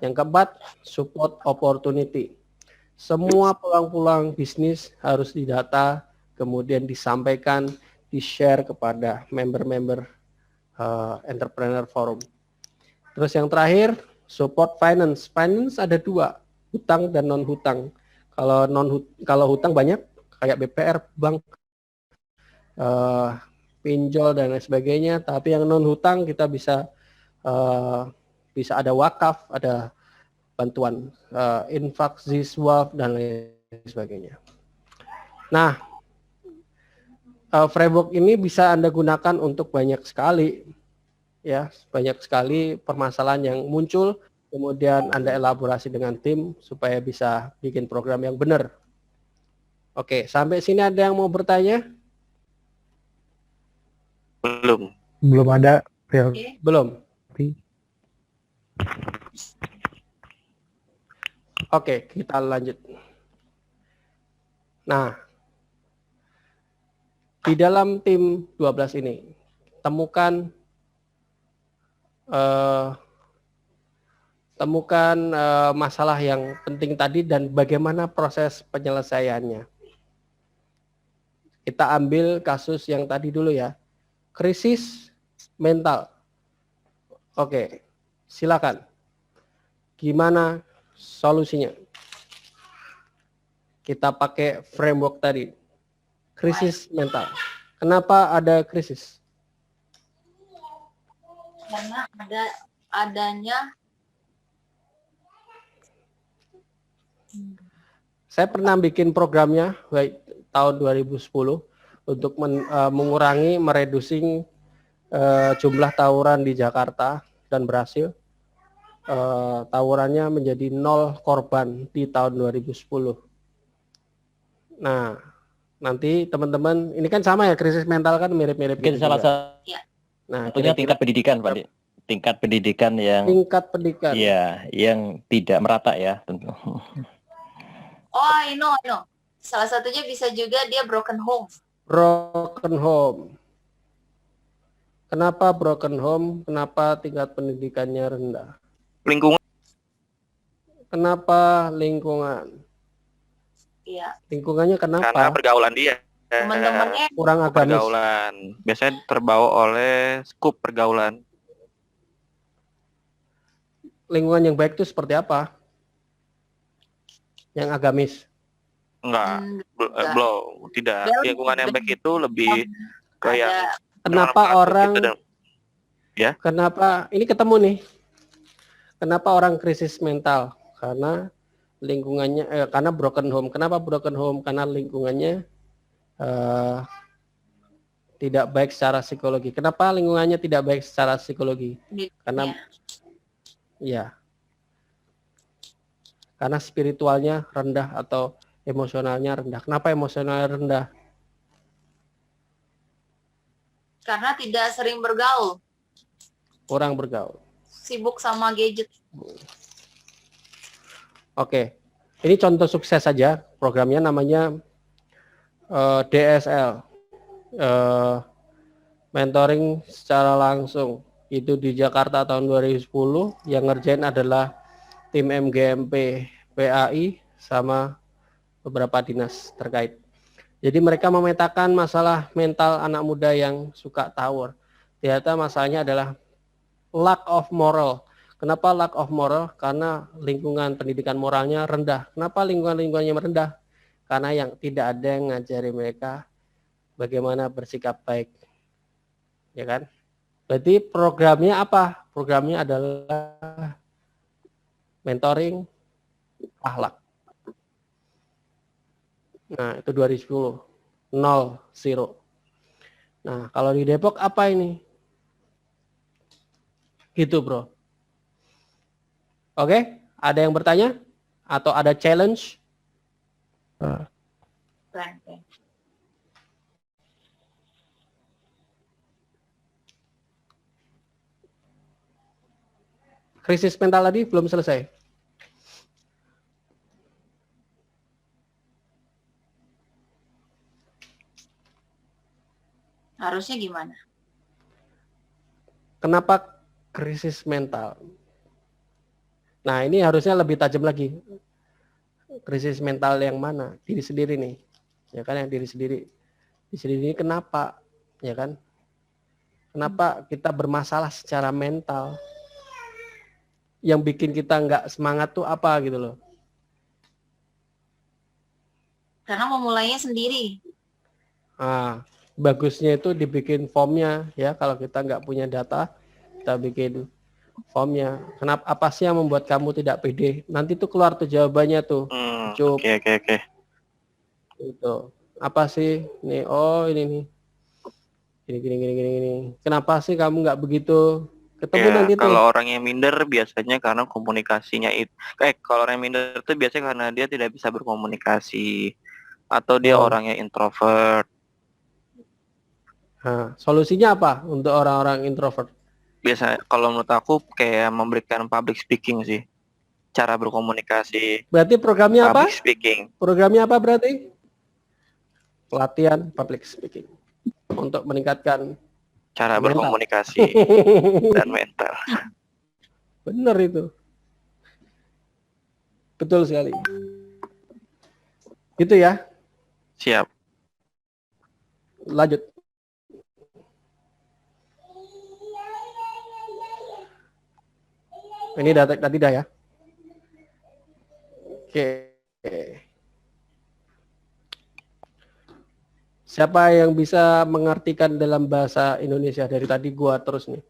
Speaker 1: Yang keempat, support opportunity. Semua peluang-peluang bisnis harus didata, kemudian disampaikan, di-share kepada member-member entrepreneur forum. Terus yang terakhir, support finance. Finance ada 2, hutang dan non-hutang. Kalau hutang banyak, kayak BPR, bank, pinjol dan lain sebagainya. Tapi yang non-hutang kita bisa ada wakaf, ada bantuan infak, ziswaf dan lain sebagainya. Nah, framework ini bisa Anda gunakan untuk banyak sekali permasalahan yang muncul, kemudian Anda elaborasi dengan tim supaya bisa bikin program yang benar. Oke, sampai sini ada yang mau bertanya?
Speaker 4: Belum ada.
Speaker 1: Belum. Oke, kita lanjut. Nah, di dalam tim 12 ini, temukan masalah yang penting tadi dan bagaimana proses penyelesaiannya. Kita ambil kasus yang tadi dulu ya, krisis mental. Oke, silakan. Gimana solusinya? kita pakai framework tadi, krisis mental. Kenapa ada krisis?
Speaker 12: Karena adanya
Speaker 1: Saya pernah bikin programnya baik tahun 2010 untuk mengurangi, mereducing jumlah tawuran di Jakarta dan berhasil. Tawurannya menjadi 0 korban di tahun 2010. Nah, nanti teman-teman, ini kan sama ya, krisis mental kan mirip-mirip
Speaker 8: Mungkin
Speaker 1: gitu
Speaker 8: salah
Speaker 1: juga.
Speaker 8: Nah,
Speaker 1: kira-kira
Speaker 8: tingkat pendidikan, Pak. Tingkat pendidikan yang ya, yang tidak merata ya, tentu.
Speaker 12: Oh, I know. Salah satunya bisa juga dia broken home.
Speaker 1: Broken home. Kenapa broken home? Kenapa tingkat pendidikannya rendah?
Speaker 3: Lingkungan.
Speaker 1: Kenapa lingkungan?
Speaker 12: Iya.
Speaker 1: Lingkungannya kenapa?
Speaker 3: Karena pergaulan dia.
Speaker 12: Teman-temannya
Speaker 1: kurang agamis.
Speaker 3: Pergaulan. Biasanya terbawa oleh skup pergaulan.
Speaker 1: Lingkungan yang baik itu seperti apa? Yang agamis?
Speaker 3: Enggak, belum, tidak. Lingkungan yang baik itu lebih kayak
Speaker 1: kenapa orang
Speaker 3: gitu, ya?
Speaker 1: Kenapa ini ketemu nih? Kenapa orang krisis mental? Karena lingkungannya karena broken home. Kenapa broken home? Karena lingkungannya tidak baik secara psikologi. Kenapa lingkungannya tidak baik secara psikologi? Karena ya. Karena spiritualnya rendah atau emosionalnya rendah. Kenapa emosionalnya rendah?
Speaker 12: karena tidak sering bergaul,
Speaker 1: Kurang bergaul.
Speaker 12: sibuk sama gadget.
Speaker 1: Oke. Ini contoh sukses saja. Programnya namanya DSL. Mentoring secara langsung. Itu di Jakarta tahun 2010. Yang ngerjain adalah tim MGMP PAI sama beberapa dinas terkait. Jadi mereka memetakan masalah mental anak muda yang suka tawur. Ternyata masalahnya adalah lack of moral. Kenapa lack of moral? Karena lingkungan pendidikan moralnya rendah. Kenapa lingkungannya rendah? Karena yang tidak ada yang ngajari mereka bagaimana bersikap baik. Ya kan? Berarti programnya apa? Programnya adalah mentoring akhlak. Nah, itu 2010. 0. Nah, kalau di Depok apa ini? Gitu, Bro. Oke, ada yang bertanya? Atau ada challenge? Krisis mental tadi belum selesai.
Speaker 12: Harusnya gimana?
Speaker 1: Kenapa krisis mental? Nah, ini harusnya lebih tajam lagi. Krisis mental yang mana? Diri sendiri nih. Ya kan, yang diri sendiri. Diri sendiri ini kenapa? Ya kan? Kenapa kita bermasalah secara mental? Yang bikin kita nggak semangat tuh apa gitu loh?
Speaker 12: Karena memulainya sendiri.
Speaker 1: Nah, bagusnya itu dibikin formnya ya. Kalau kita nggak punya data, kita bikin formnya. Kenapa? Apa sih yang membuat kamu tidak pede? Nanti tuh keluar tuh jawabannya tuh.
Speaker 3: Oke.
Speaker 1: Itu apa sih? Nih, oh ini nih. Gini. Kenapa sih kamu nggak begitu? Ketemu
Speaker 3: Ya,
Speaker 1: nanti tuh.
Speaker 3: kalau orang yang minder biasanya karena komunikasinya itu. Kalau orang yang minder itu biasanya karena dia tidak bisa berkomunikasi atau dia orangnya introvert.
Speaker 1: Nah, solusinya apa untuk orang-orang introvert?
Speaker 3: Biasanya kalau menurut aku kayak memberikan public speaking sih. Cara berkomunikasi.
Speaker 1: Berarti programnya apa?
Speaker 3: Public speaking.
Speaker 1: Programnya apa berarti? Pelatihan public speaking untuk meningkatkan
Speaker 3: Cara
Speaker 1: mental.
Speaker 3: berkomunikasi dan mental.
Speaker 1: Benar itu. Betul sekali. Gitu ya.
Speaker 3: Siap.
Speaker 1: Lanjut. Ini tadi dah ya. Oke. Siapa yang bisa mengartikan dalam bahasa Indonesia? Dari tadi gua terus nih.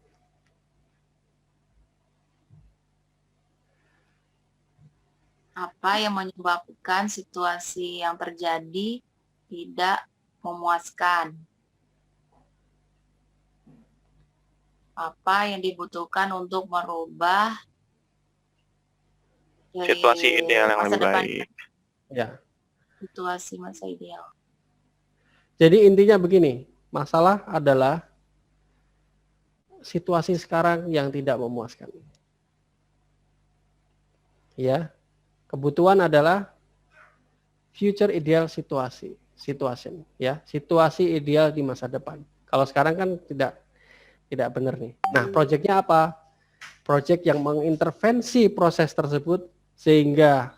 Speaker 12: Apa yang menyebabkan situasi yang terjadi tidak memuaskan? Apa yang dibutuhkan untuk merubah dari
Speaker 3: Situasi ideal yang
Speaker 12: masa
Speaker 3: lebih
Speaker 12: depan?
Speaker 3: baik.
Speaker 1: Ya.
Speaker 12: Situasi masa ideal.
Speaker 1: Jadi intinya begini, masalah adalah situasi sekarang yang tidak memuaskan. Ya. Kebutuhan adalah future ideal situation, ya. Situasi ideal di masa depan. Kalau sekarang kan tidak benar nih. Nah, proyeknya apa? Proyek yang mengintervensi proses tersebut sehingga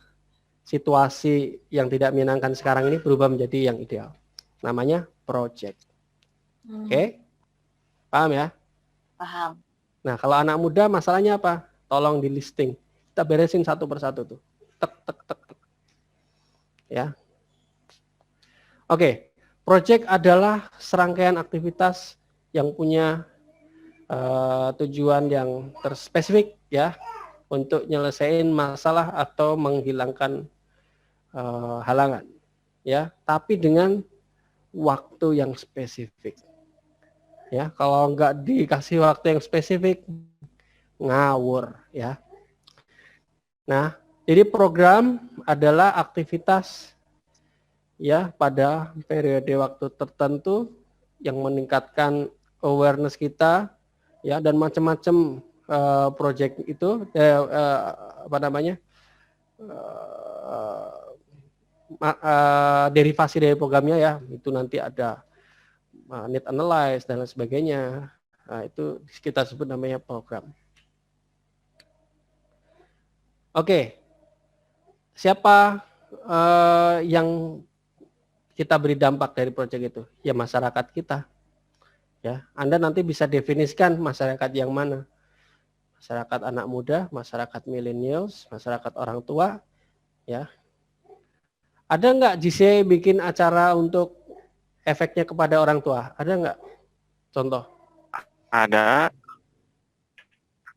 Speaker 1: situasi yang tidak menyenangkan sekarang ini berubah menjadi yang ideal. Namanya proyek. Oke? Paham ya?
Speaker 12: Paham.
Speaker 1: Nah, kalau anak muda masalahnya apa? Tolong di listing. Kita beresin satu persatu tuh. Tek, tek, tek, tek. Ya. Oke. Proyek adalah serangkaian aktivitas yang punya tujuan yang terspesifik ya untuk nyelesain masalah atau menghilangkan halangan ya, tapi dengan waktu yang spesifik ya. Kalau nggak dikasih waktu yang spesifik ngawur ya. Nah, jadi program adalah aktivitas ya pada periode waktu tertentu yang meningkatkan awareness kita ya, dan macam-macam project itu derivasi dari programnya ya, itu nanti ada need analyze dan lain sebagainya. Nah, itu kita sebut namanya program. Oke. Siapa yang kita beri dampak dari proyek itu? Ya masyarakat kita. Ya, Anda nanti bisa definisikan masyarakat yang mana. Masyarakat anak muda, masyarakat millennials, masyarakat orang tua, ya. Ada nggak GCA bikin acara untuk efeknya kepada orang tua? Ada nggak? Contoh?
Speaker 3: Ada.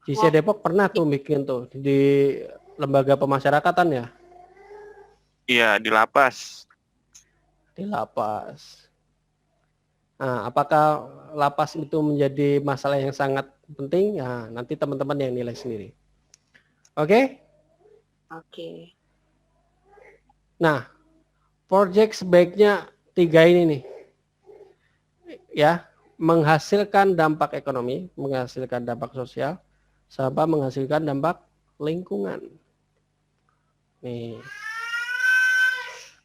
Speaker 1: GCA Depok pernah tuh bikin tuh di lembaga pemasyarakatan ya?
Speaker 3: Iya, di lapas.
Speaker 1: Di lapas. Nah, apakah lapas itu menjadi masalah yang sangat penting? Nah, nanti teman-teman yang nilai sendiri. Oke?
Speaker 12: Oke.
Speaker 1: Nah, proyek sebaiknya 3 ini nih. Ya, menghasilkan dampak ekonomi, menghasilkan dampak sosial, sama menghasilkan dampak lingkungan. Nih.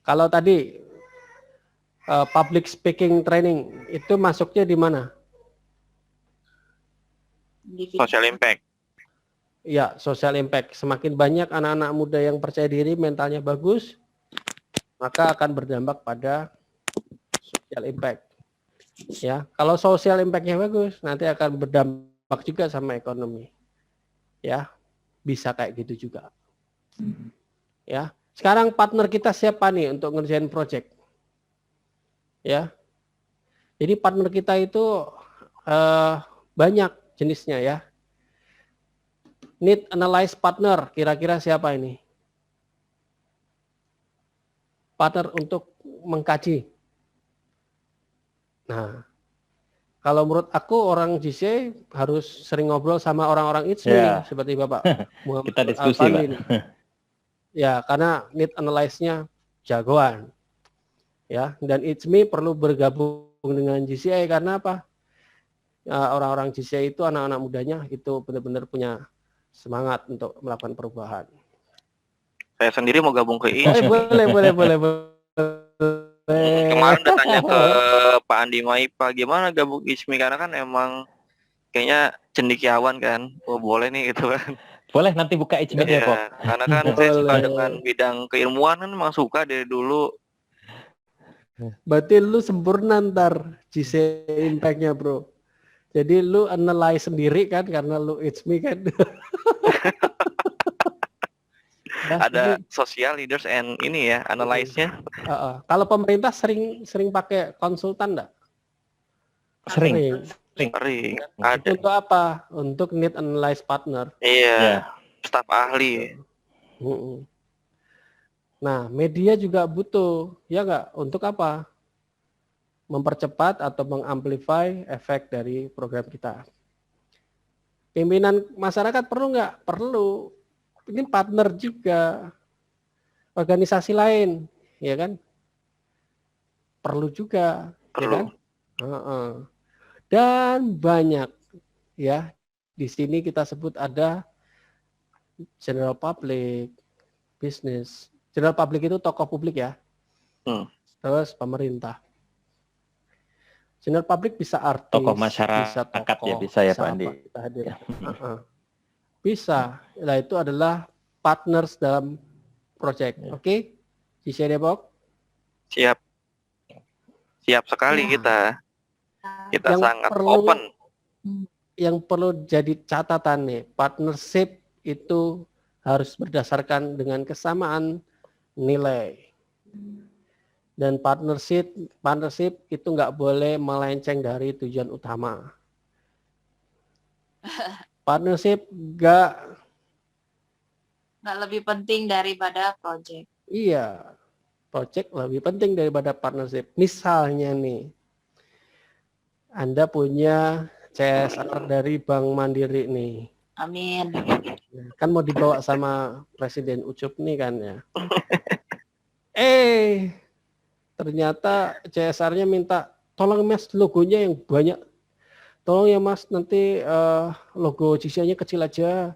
Speaker 1: Kalau tadi public speaking training itu masuknya di mana?
Speaker 3: Social impact.
Speaker 1: Ya, social impact. Semakin banyak anak-anak muda yang percaya diri, mentalnya bagus, maka akan berdampak pada social impact. Ya, kalau social impact-nya bagus, nanti akan berdampak juga sama ekonomi. Ya, bisa kayak gitu juga. Ya, sekarang partner kita siapa nih untuk ngerjain project? Ya, jadi partner kita itu banyak jenisnya ya. Need analyze partner, kira-kira siapa ini? Partner untuk mengkaji. Nah, kalau menurut aku orang GC harus sering ngobrol sama orang-orang ITSMI seperti Bapak Muhammad.
Speaker 8: Kita diskusi, Pak.
Speaker 1: Ya, karena need analyze-nya jagoan. Ya, dan ITSMI perlu bergabung dengan GCA karena apa? Ya, orang-orang GCA itu anak-anak mudanya itu benar-benar punya semangat untuk melakukan perubahan.
Speaker 3: Saya sendiri mau gabung ke ISMI.
Speaker 1: Boleh.
Speaker 3: Kemarin udah tanya ke Pak Andi Maipa gimana gabung ISMI karena kan emang kayaknya cendekiawan kan. Oh boleh nih gitu kan.
Speaker 8: Boleh nanti buka ISMI Depok.
Speaker 3: Karena kan saya suka dengan bidang keilmuan kan emang suka dari dulu.
Speaker 1: Berarti lu sempurna ntar GC impact-nya bro. Jadi lu analyze sendiri kan karena lu ITSMI kan.
Speaker 3: Ada social leaders and ini ya, analyze-nya.
Speaker 1: Kalau pemerintah sering pakai konsultan enggak?
Speaker 8: Sering.
Speaker 3: Ada.
Speaker 1: Untuk apa? Untuk need analyze partner.
Speaker 3: Iya. Staf ahli.
Speaker 1: Nah, media juga butuh, ya nggak? Untuk apa? Mempercepat atau mengamplify efek dari program kita. Pimpinan masyarakat perlu nggak? Perlu. Ini partner juga. Organisasi lain, ya kan? Perlu juga, ya kan? Dan banyak, ya. Di sini kita sebut ada general public, business. General public itu tokoh publik ya. Terus pemerintah. General public bisa artis,
Speaker 8: Tokoh masyarakat
Speaker 1: bisa tokoh,
Speaker 8: bisa ya Pak Andi.
Speaker 1: Bisa. Nah, itu adalah partners dalam project. Oke? Bisa Depok?
Speaker 3: Siap. Siap sekali kita. Kita
Speaker 1: Yang
Speaker 3: sangat
Speaker 1: perlu,
Speaker 3: open.
Speaker 1: Yang perlu jadi catatan nih, partnership itu harus berdasarkan dengan kesamaan nilai. Dan partnership itu nggak boleh melenceng dari tujuan utama. Partnership nggak
Speaker 12: lebih penting daripada project.
Speaker 1: Iya, project lebih penting daripada partnership. Misalnya nih, Anda punya CSR dari Bank Mandiri nih.
Speaker 12: Amin.
Speaker 1: Kan mau dibawa sama Presiden Ucup nih kan ya. Ternyata CSR-nya minta, tolong Mas logonya yang banyak. Tolong ya Mas nanti logo GCI-nya kecil aja,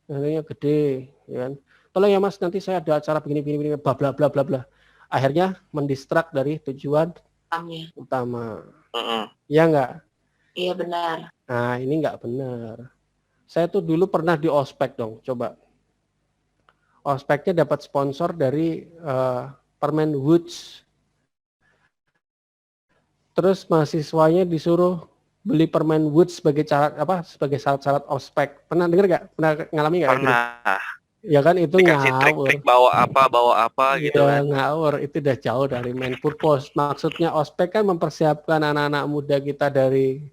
Speaker 1: nantinya gede, ya kan. Tolong ya Mas nanti saya ada acara begini bla bla bla bla bla. Akhirnya mendistrak dari tujuan utama. Ya enggak?
Speaker 12: Iya benar.
Speaker 1: Nah, ini enggak benar. Saya tuh dulu pernah di ospek dong, coba. Ospeknya dapat sponsor dari Permen Woods. Terus mahasiswanya disuruh beli Permen Woods sebagai syarat ospek. Pernah dengar nggak? Pernah ngalami nggak?
Speaker 3: Pernah.
Speaker 1: Ya kan itu
Speaker 3: dikasih
Speaker 1: ngawur.
Speaker 3: trik-trik bawa apa gitu
Speaker 1: ya,
Speaker 3: kan.
Speaker 1: Ngawur, itu udah jauh dari main purpose. Maksudnya ospek kan mempersiapkan anak-anak muda kita dari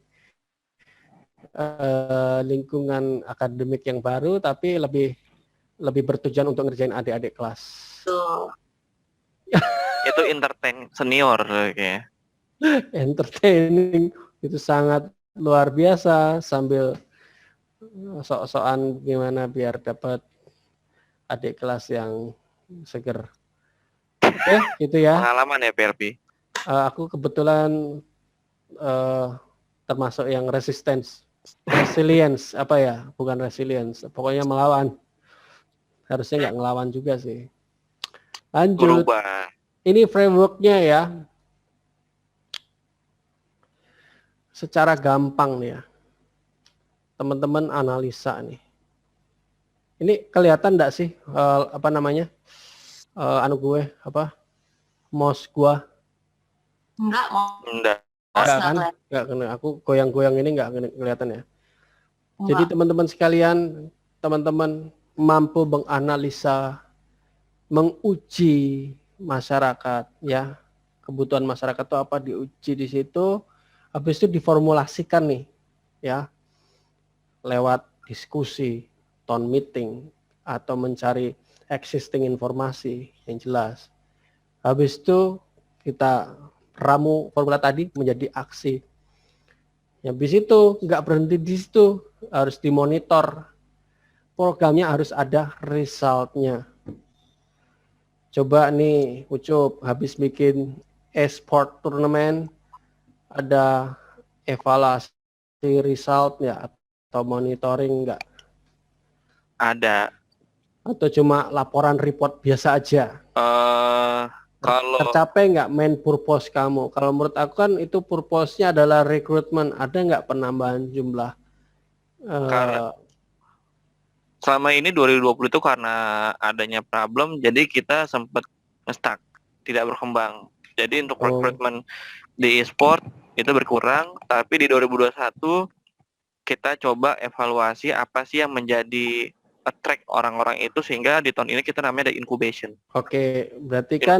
Speaker 1: lingkungan akademik yang baru, tapi lebih bertujuan untuk ngerjain adik-adik kelas.
Speaker 3: Itu entertain senior kayaknya.
Speaker 1: Entertaining itu sangat luar biasa, sambil sok-sokan gimana biar dapat adik kelas yang seger. Oke, gitu ya.
Speaker 3: Pengalaman ya PLP.
Speaker 1: Aku kebetulan termasuk yang resilience, bukan resilience, pokoknya melawan. Harusnya nggak ngelawan juga sih. Lanjut.
Speaker 3: Berubah.
Speaker 1: Ini frameworknya ya. Secara gampang nih ya, teman-teman analisa nih. Ini kelihatan enggak sih mouse gua?
Speaker 12: Enggak
Speaker 1: kan? Enggak kena. Aku goyang-goyang ini enggak kelihatan ya. Jadi teman-teman sekalian, teman-teman mampu menganalisa, menguji masyarakat ya. Kebutuhan masyarakat itu apa, diuji di situ. Habis itu diformulasikan nih ya, lewat diskusi, town meeting, atau mencari existing informasi yang jelas. Habis itu kita ramu formula tadi menjadi aksi. Habis itu nggak berhenti di situ, harus dimonitor. Programnya harus ada resultnya. Coba nih Ucup habis bikin e-sport turnamen, ada evaluasi result ya atau monitoring enggak?
Speaker 3: Ada.
Speaker 1: Atau cuma laporan report biasa aja?
Speaker 3: Kalau
Speaker 1: tercapai nggak main purpose kamu? Kalau menurut aku kan itu purpose-nya adalah rekrutmen. Ada nggak penambahan jumlah?
Speaker 3: Selama ini 2020 itu karena adanya problem, jadi kita sempat nge-stuck, tidak berkembang. Jadi untuk rekrutmen di e-sport itu berkurang, tapi di 2021 kita coba evaluasi apa sih yang menjadi attract orang-orang itu sehingga di tahun ini kita namanya ada incubation.
Speaker 1: Oke, berarti kan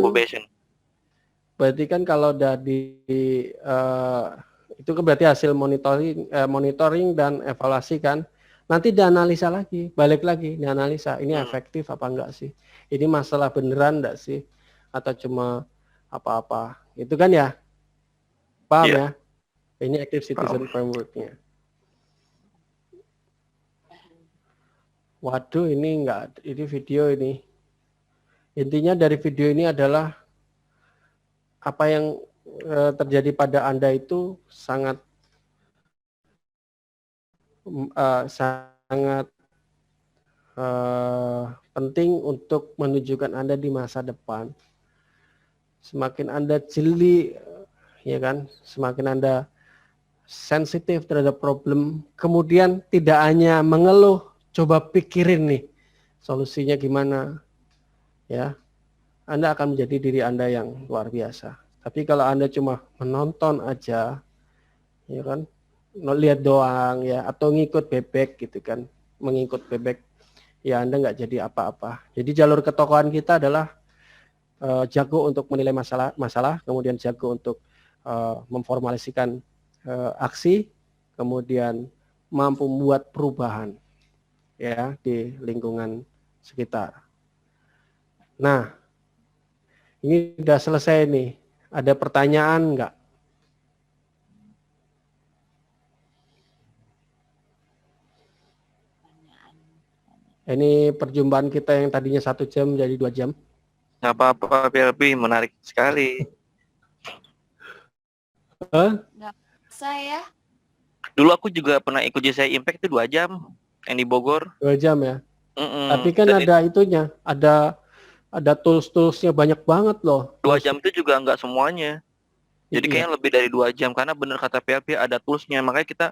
Speaker 1: kalau udah itu kan berarti hasil monitoring dan evaluasi kan. Nanti dianalisa lagi, balik lagi dianalisa. Ini efektif apa enggak sih? Ini masalah beneran enggak sih? Atau cuma apa-apa? Itu kan ya? Paham ya? Ini active citizen framework-nya. Waduh, ini enggak, ini video ini. Intinya dari video ini adalah apa yang terjadi pada Anda itu sangat penting untuk menunjukkan Anda di masa depan. Semakin Anda jeli, ya kan, semakin Anda sensitif terhadap problem, kemudian tidak hanya mengeluh, coba pikirin nih solusinya gimana, ya. Anda akan menjadi diri Anda yang luar biasa. Tapi kalau Anda cuma menonton aja, ya kan, lihat doang ya, atau ngikut bebek gitu kan, mengikut bebek, ya Anda nggak jadi apa-apa. Jadi jalur ketokohan kita adalah jago untuk menilai masalah, kemudian jago untuk memformalisikan aksi, kemudian mampu membuat perubahan ya di lingkungan sekitar. Nah, ini udah selesai nih. Ada pertanyaan nggak? Ini perjumpaan kita yang tadinya 1 jam jadi 2 jam.
Speaker 3: Nggak apa-apa, PLP menarik sekali.
Speaker 12: Nggak bisa ya.
Speaker 3: Dulu aku juga pernah ikut JCI Impact itu 2 jam yang di Bogor.
Speaker 1: 2 jam ya. Tapi kan ada itunya, ada tools-toolsnya banyak banget loh.
Speaker 3: 2 jam itu juga nggak semuanya. Jadi kayaknya lebih dari 2 jam karena bener kata PLP ada toolsnya. Makanya kita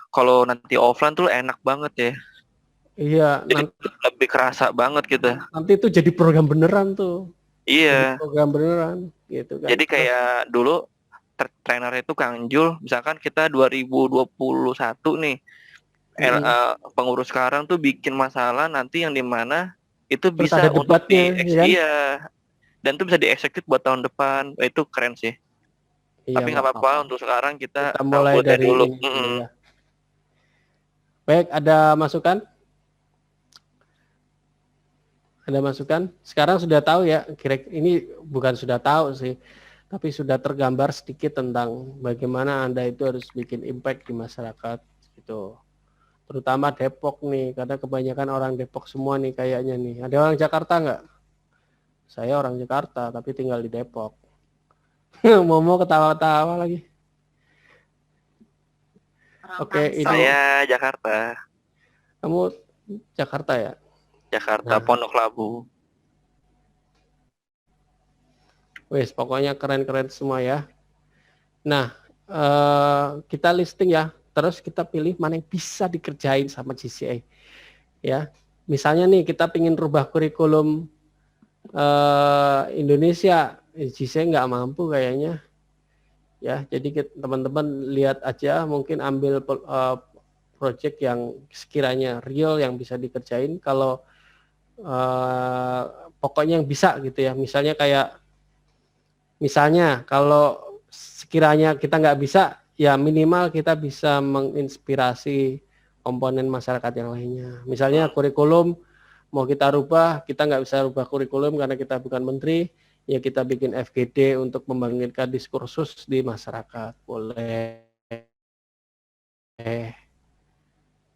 Speaker 3: kalau nanti offline tuh enak banget ya.
Speaker 1: Iya.
Speaker 3: Jadi lebih kerasa banget kita.
Speaker 1: Nanti itu jadi program beneran tuh.
Speaker 3: Iya.
Speaker 1: Jadi program beneran gitu kan.
Speaker 3: Jadi kayak dulu trainer itu Kang Jul, misalkan kita 2021 nih. Pengurus sekarang tuh bikin masalah nanti yang dimana itu
Speaker 1: terus
Speaker 3: bisa
Speaker 1: ada
Speaker 3: untuk
Speaker 1: debatnya, ya kan?
Speaker 3: Iya. Dan itu bisa dieksekusi buat tahun depan. Itu keren sih.
Speaker 1: Iya,
Speaker 3: tapi nggak apa-apa untuk sekarang kita
Speaker 1: mulai dari
Speaker 3: dulu.
Speaker 1: Ini, ya. Baik, ada masukan? Ada masukan? Sekarang sudah tahu ya, kira-kira ini bukan sudah tahu sih, tapi sudah tergambar sedikit tentang bagaimana Anda itu harus bikin impact di masyarakat gitu. Terutama Depok nih, karena kebanyakan orang Depok semua nih kayaknya nih. Ada orang Jakarta nggak? Saya orang Jakarta, tapi tinggal di Depok. Momo ketawa-ketawa lagi. Oke, ini
Speaker 3: saya Jakarta.
Speaker 1: Kamu Jakarta ya?
Speaker 3: Jakarta, Pondok Labu.
Speaker 1: Wes, pokoknya keren-keren semua ya. Nah, kita listing ya. Terus kita pilih mana yang bisa dikerjain sama GCA. Ya, misalnya nih kita pingin rubah kurikulum Indonesia, GCA nggak mampu kayaknya. Ya, jadi teman-teman lihat aja, mungkin ambil project yang sekiranya real yang bisa dikerjain. Kalau pokoknya yang bisa gitu ya. Misalnya kalau sekiranya kita nggak bisa, ya minimal kita bisa menginspirasi komponen masyarakat yang lainnya. Misalnya kurikulum mau kita rubah, kita nggak bisa rubah kurikulum karena kita bukan menteri, ya kita bikin FGD untuk membangkitkan diskursus di masyarakat. Boleh.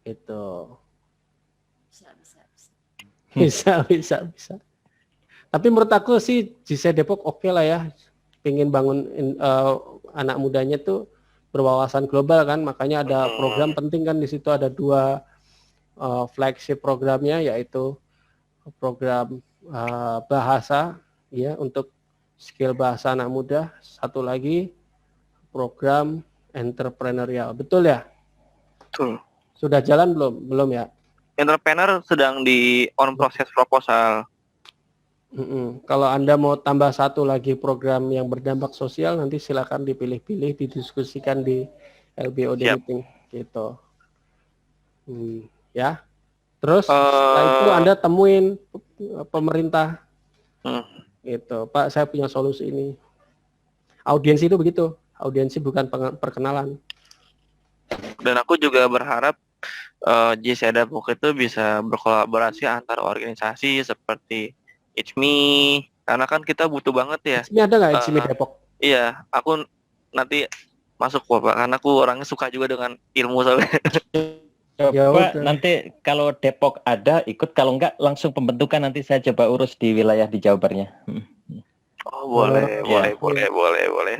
Speaker 1: Gitu. Bisa. Tapi menurut aku sih GC Depok oke lah ya. Pengen bangun anak mudanya tuh berwawasan global kan, makanya ada program penting kan di situ, ada 2 flagship programnya, yaitu program bahasa ya untuk skill bahasa anak muda, satu lagi program entrepreneurial. Betul ya?
Speaker 3: Betul.
Speaker 1: Sudah jalan belum ya?
Speaker 3: Entrepreneur sedang di on proses proposal.
Speaker 1: Kalau Anda mau tambah satu lagi program yang berdampak sosial, nanti silakan dipilih-pilih, didiskusikan di LBOD meeting gitu. Ya. Terus setelah itu Anda temuin pemerintah. Gitu, Pak, saya punya solusi ini. Audiensi itu begitu. Audiensi bukan perkenalan.
Speaker 3: Dan aku juga berharap JCI Depok itu bisa berkolaborasi antar organisasi seperti ICMI, karena kan kita butuh banget ya.
Speaker 1: ICMI ada nggak ICMI Depok?
Speaker 3: Iya, aku nanti masuk kok Pak, karena aku orangnya suka juga dengan ilmu soalnya.
Speaker 8: Coba nanti kalau Depok ada ikut, kalau enggak langsung pembentukan nanti saya coba urus di wilayah di Jabarnya.
Speaker 3: Oh boleh.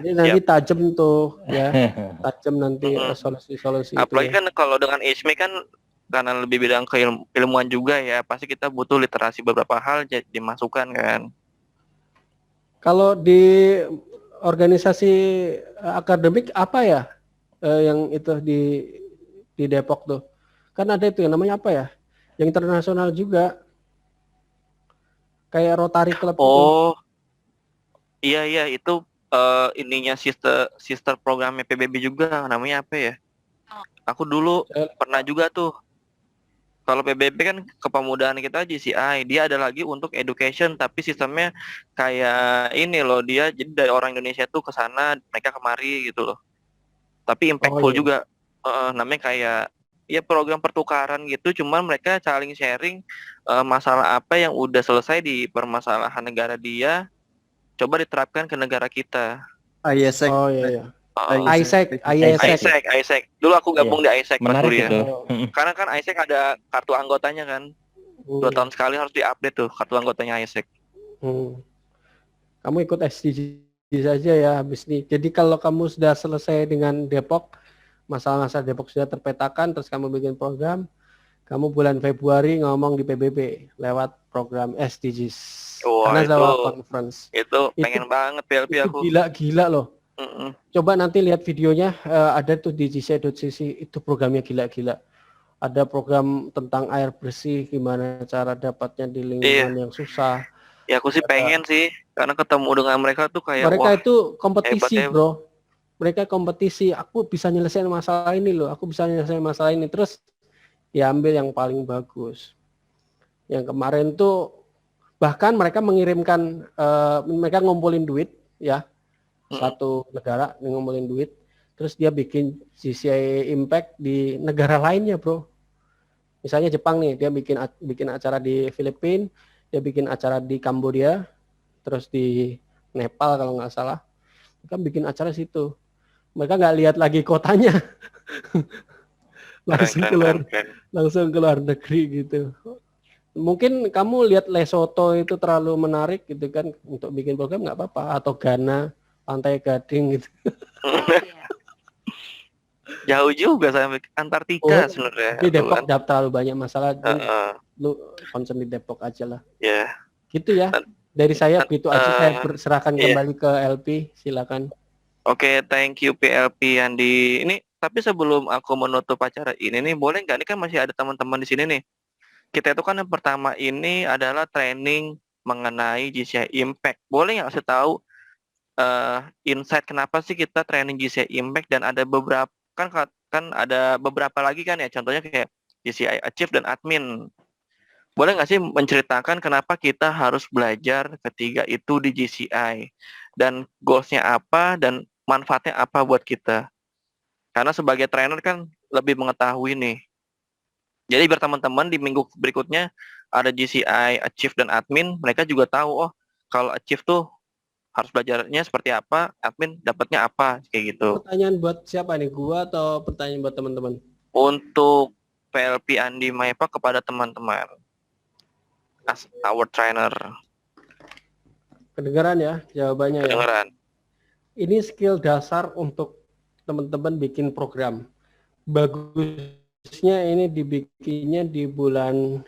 Speaker 1: Ini nanti tajam tuh ya, tajam nanti solusi-solusi.
Speaker 3: Apalagi
Speaker 1: itu, ya.
Speaker 3: kan kalau dengan ISMI kan karena lebih bidang keilmuan juga ya, pasti kita butuh literasi beberapa hal dimasukkan kan.
Speaker 1: Kalau di organisasi akademik apa ya yang itu di Depok tuh? Kan ada itu yang namanya apa ya? Yang internasional juga. Kayak Rotary Club
Speaker 3: Oh. Iya itu ininya sister programnya PBB juga, namanya apa ya? Aku dulu pernah juga tuh. Kalau PBB kan kepemudaan kita JCI, dia ada lagi untuk education, tapi sistemnya kayak ini loh, dia jadi dari orang Indonesia tuh ke sana, mereka kemari gitu loh. Tapi impactful juga. Namanya kayak ya program pertukaran gitu, cuman mereka saling sharing masalah apa yang udah selesai di permasalahan negara dia, coba diterapkan ke negara kita.
Speaker 2: ISEC.
Speaker 1: Oh iya.
Speaker 3: ISEC. Dulu aku gabung di ISEC Mas Surya. Karena kan ISEC ada kartu anggotanya kan. 2 tahun sekali harus diupdate tuh kartu anggotanya ISEC.
Speaker 1: Kamu ikut SDG saja ya habis ini. Jadi kalau kamu sudah selesai dengan Depok, masalah-masalah Depok sudah terpetakan, terus kamu bikin program, kamu bulan Februari ngomong di PBB lewat program SDGs. Karena lewat conference.
Speaker 3: Itu pengen banget PLP aku.
Speaker 1: Gila loh. Coba nanti lihat videonya, ada tuh di JCI.cc, itu programnya gila-gila. Ada program tentang air bersih, gimana cara dapatnya di lingkungan yang susah.
Speaker 3: Ya aku sih pengen sih, karena ketemu dengan mereka tuh kayak
Speaker 1: mereka itu kompetisi
Speaker 3: hebat.
Speaker 1: Bro. Mereka kompetisi, aku bisa nyelesain masalah ini loh, aku bisa nyelesain masalah ini, terus diambil yang paling bagus. Yang kemarin tuh bahkan mereka mengirimkan, mereka ngumpulin duit ya, satu negara ngumpulin duit, terus dia bikin JCI Impact di negara lainnya Bro. Misalnya Jepang nih, dia bikin acara di Filipina, dia bikin acara di Kambodia, terus di Nepal kalau nggak salah, mereka bikin acara situ. Mereka nggak lihat lagi kotanya, langsung keluar negeri gitu. Mungkin kamu lihat Lesotho itu terlalu menarik gitu kan untuk bikin program, nggak apa-apa, atau Ghana, Pantai Gading gitu.
Speaker 3: Jauh juga sampai Antartika sebenarnya.
Speaker 1: Di Depok kan terlalu banyak masalah, lu concern di Depok aja lah. Gitu ya. Dari saya begitu aja, saya serahkan kembali ke LP, silakan.
Speaker 3: Oke, thank you PLP Andi. Ini tapi sebelum aku menutup acara ini nih, boleh nggak? Ini kan masih ada teman-teman di sini nih. Kita itu kan yang pertama ini adalah training mengenai JCI Impact. Boleh nggak kasih tahu insight kenapa sih kita training JCI Impact, dan ada beberapa kan ada beberapa lagi kan ya, contohnya kayak JCI Achieve dan Admin. Boleh nggak sih menceritakan kenapa kita harus belajar ketiga itu di JCI, dan goals-nya apa dan manfaatnya apa buat kita? Karena sebagai trainer kan lebih mengetahui nih. Jadi biar teman-teman di minggu berikutnya ada JCI, Achieve, dan Admin, mereka juga tahu, oh kalau Achieve tuh harus belajarnya seperti apa, Admin dapatnya apa, kayak gitu.
Speaker 1: Pertanyaan buat siapa nih, gua atau pertanyaan buat teman-teman?
Speaker 3: Untuk PLP Andi Maipa kepada teman-teman, as our trainer.
Speaker 1: Kedengaran ya jawabannya?
Speaker 3: Kedengaran.
Speaker 1: Ini skill dasar untuk teman-teman bikin program. Bagusnya ini dibikinnya di bulan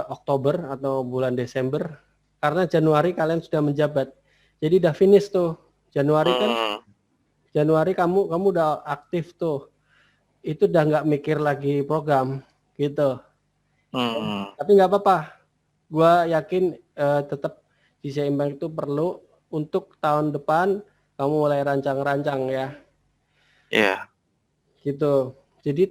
Speaker 1: Oktober atau bulan Desember, karena Januari kalian sudah menjabat. Jadi udah finish tuh. Januari kan, Januari kamu udah aktif tuh. Itu udah nggak mikir lagi program gitu. Tapi nggak apa-apa. Gua yakin tetap JCI Impact itu perlu untuk tahun depan kamu mulai rancang-rancang ya.
Speaker 3: Iya.
Speaker 1: Gitu. Jadi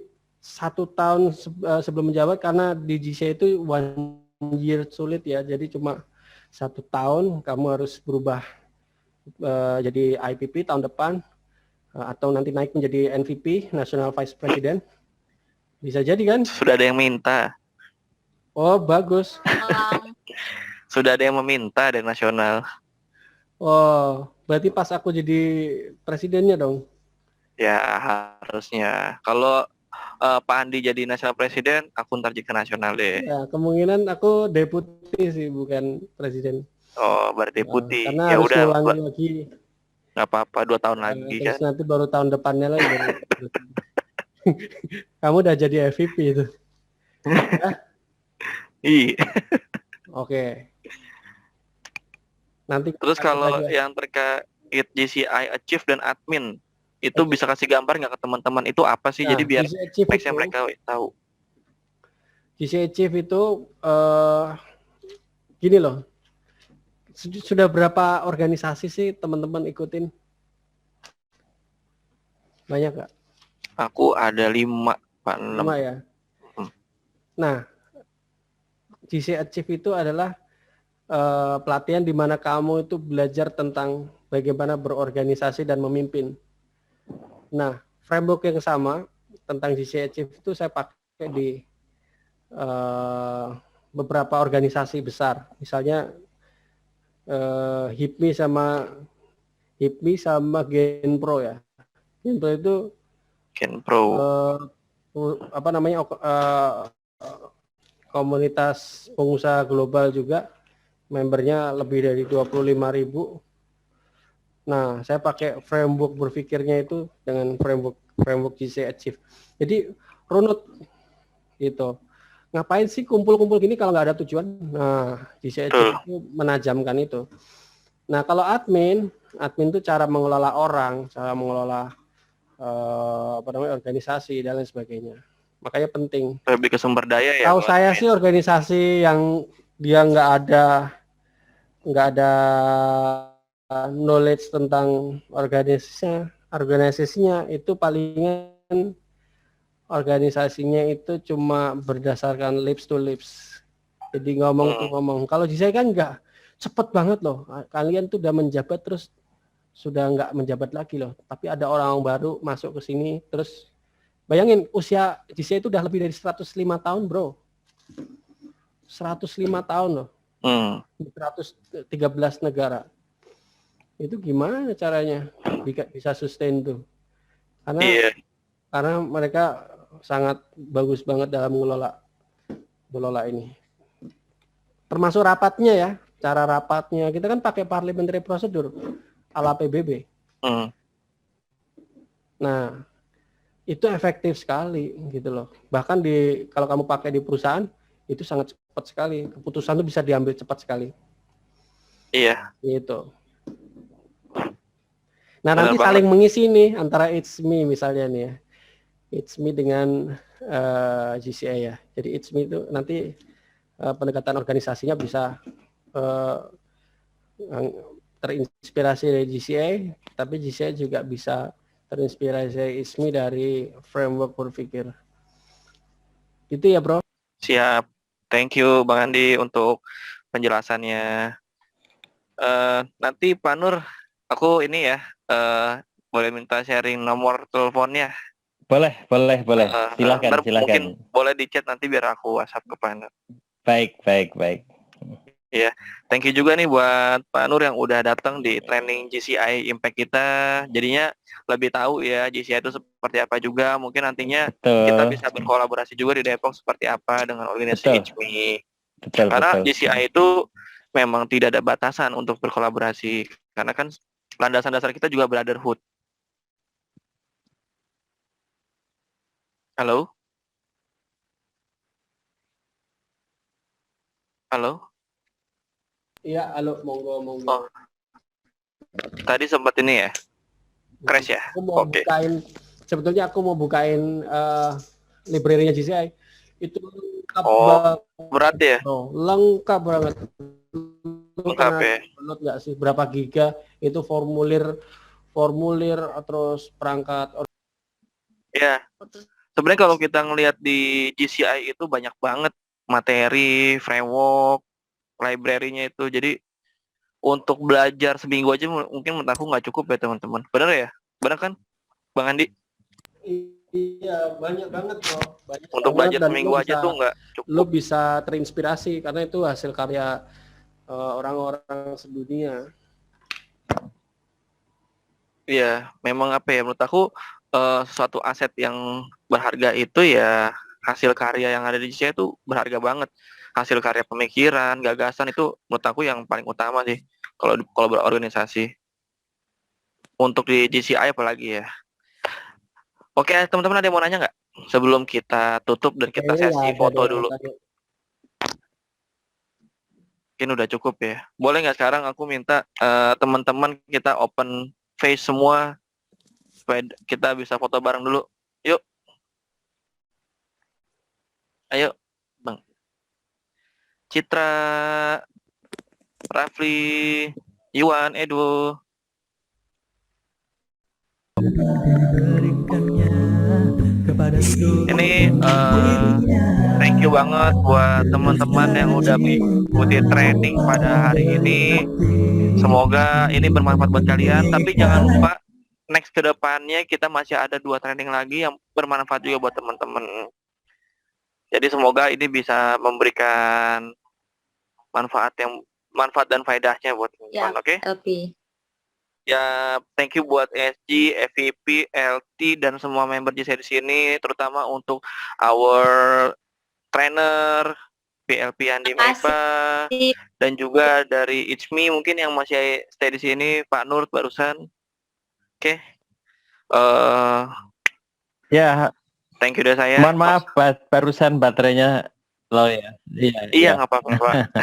Speaker 1: 1 tahun sebelum menjabat, karena di GCI itu 1 year sulit ya, jadi cuma 1 tahun kamu harus berubah jadi IPP tahun depan, atau nanti naik menjadi NVP, National Vice President. Bisa jadi kan?
Speaker 3: Sudah ada yang minta.
Speaker 1: Oh, bagus.
Speaker 3: Sudah ada yang meminta dari nasional.
Speaker 1: Oh, berarti pas aku jadi presidennya dong?
Speaker 3: Ya, harusnya. Kalau Pak Andi jadi nasional presiden, aku ntar jadi nasional deh.
Speaker 1: Ya, kemungkinan aku deputi sih, bukan presiden.
Speaker 3: Oh, berarti deputi.
Speaker 1: Karena
Speaker 3: Ya
Speaker 1: harus
Speaker 3: udah,
Speaker 1: ngulangi lagi.
Speaker 3: nggak apa-apa, 2 tahun lagi
Speaker 1: Terus
Speaker 3: kan.
Speaker 1: nanti baru tahun depannya lagi. Kamu udah jadi FVP itu.
Speaker 3: Iya.
Speaker 1: Oke. Nanti
Speaker 3: Terus kalau yang terkait GCI Achieve dan admin, itu bisa kasih gambar nggak ke teman-teman itu apa sih?
Speaker 1: Nah,
Speaker 3: Jadi biar
Speaker 1: GCI Achieve
Speaker 3: nextnya
Speaker 1: itu-
Speaker 3: mereka tahu.
Speaker 1: GCI Achieve itu gini loh. Sudah berapa organisasi sih teman-teman ikutin? Banyak nggak?
Speaker 3: Aku ada 5, Pak, 6.
Speaker 1: 5 ya. Nah, GCI Achieve itu adalah pelatihan di mana kamu itu belajar tentang bagaimana berorganisasi dan memimpin. Nah, framework yang sama tentang GCI Achieve itu saya pakai di beberapa organisasi besar. Misalnya HIPMI sama Genpro ya. Genpro itu apa namanya, komunitas pengusaha global juga, membernya lebih dari 25.000. Nah, saya pakai framework berpikirnya itu dengan framework GCI Achieve. Jadi runut gitu. Ngapain sih kumpul-kumpul gini kalau nggak ada tujuan? Nah, GCI Achieve itu menajamkan itu. Nah, kalau admin itu cara mengelola orang, cara mengelola organisasi dan lain sebagainya. Makanya penting.
Speaker 3: Lebih ke sumber daya ya.
Speaker 1: Tahu saya sih organisasi yang dia nggak ada knowledge tentang organisasinya itu palingan organisasinya itu cuma berdasarkan lips to lips. Jadi ngomong tuh ngomong. Kalau di saya kan nggak, cepet banget loh. Kalian tuh udah menjabat terus sudah nggak menjabat lagi loh. Tapi ada orang baru masuk ke sini terus. Bayangin usia di saya itu udah lebih dari 105 tahun, bro. 105 tahun loh. 113 negara. Itu gimana caranya bisa sustain tuh? Karena mereka sangat bagus banget dalam mengelola ini. Termasuk rapatnya ya, cara rapatnya. Kita kan pakai parliamentary procedure ala PBB. Nah, itu efektif sekali gitu loh. Bahkan kalau kamu pakai di perusahaan itu sangat cepat sekali. Keputusan itu bisa diambil cepat sekali.
Speaker 3: Iya.
Speaker 1: Gitu. Nah, nanti saling mengisi nih antara It's Me misalnya nih ya. It's Me dengan GCI ya. Jadi It's Me itu nanti pendekatan organisasinya bisa terinspirasi dari GCI, tapi GCI juga bisa terinspirasi It's Me dari framework berpikir. Itu ya, bro.
Speaker 3: Siap. Thank you Bang Andi untuk penjelasannya. Nanti Pak Nur, aku ini ya, boleh minta sharing nomor teleponnya.
Speaker 8: Boleh. Silakan.
Speaker 3: Mungkin boleh di chat nanti biar aku WhatsApp ke Pak Nur.
Speaker 8: Baik.
Speaker 3: Ya, thank you juga nih buat Pak Nur yang udah datang di training GCI Impact kita. Jadinya lebih tahu ya GCI itu seperti apa juga. Mungkin nantinya kita bisa berkolaborasi juga di Depok seperti apa dengan organisasi It's Me. Karena GCI itu memang tidak ada batasan untuk berkolaborasi. Karena kan landasan dasar kita juga brotherhood. Halo?
Speaker 1: Iya, halo, monggo.
Speaker 3: Oh. Tadi sempat ini ya, crash ya.
Speaker 1: Oke. Sebetulnya aku mau bukain library-nya GCI. Itu lengkap banget.
Speaker 3: Berat ya?
Speaker 1: Lengkap banget.
Speaker 3: Lengkap ya.
Speaker 1: Download nggak sih? Berapa giga? Itu formulir terus perangkat.
Speaker 3: Ya. sebenarnya kalau kita ngelihat di GCI itu banyak banget materi, framework, library-nya itu. Jadi untuk belajar seminggu aja mungkin menurut aku nggak cukup ya teman-teman. Bener ya? Bener kan, Bang Andi?
Speaker 1: Iya, banyak banget bro. Banyak
Speaker 3: Untuk
Speaker 1: banget,
Speaker 3: belajar
Speaker 1: dan
Speaker 3: seminggu aja tuh nggak cukup.
Speaker 1: Lo bisa terinspirasi karena itu hasil karya orang-orang sedunia.
Speaker 3: Iya, memang apa ya, menurut aku suatu aset yang berharga itu ya hasil karya yang ada di GCI itu berharga banget. Hasil karya pemikiran, gagasan itu menurut aku yang paling utama sih kalau berorganisasi. Untuk di GCI apalagi ya. Oke, teman-teman ada yang mau nanya nggak? Sebelum kita tutup dan kita sesi foto dulu. Mungkin udah cukup ya. Boleh nggak sekarang aku minta teman-teman kita open face semua supaya kita bisa foto bareng dulu. Yuk. Ayo, Bang. Citra, Rafli, Iwan, Edo. Ini thank you banget buat teman-teman yang udah mengikuti training pada hari ini. Semoga ini bermanfaat buat kalian. Tapi jangan lupa next ke depannya kita masih ada 2 training lagi yang bermanfaat juga buat teman-teman. Jadi semoga ini bisa memberikan manfaat dan faedahnya buat teman-teman. Oke?
Speaker 12: LP.
Speaker 3: Ya, thank you buat SG, FVP, LT, dan semua member GCI di sini, terutama untuk our trainer, PLP Andi Meba, dan juga dari Ichmi mungkin yang masih stay di sini, Pak Nur barusan. Oke.
Speaker 8: Ya,
Speaker 3: thank you dari saya.
Speaker 8: Mohon maaf, barusan baterainya low ya.
Speaker 3: Iya, nggak apa-apa.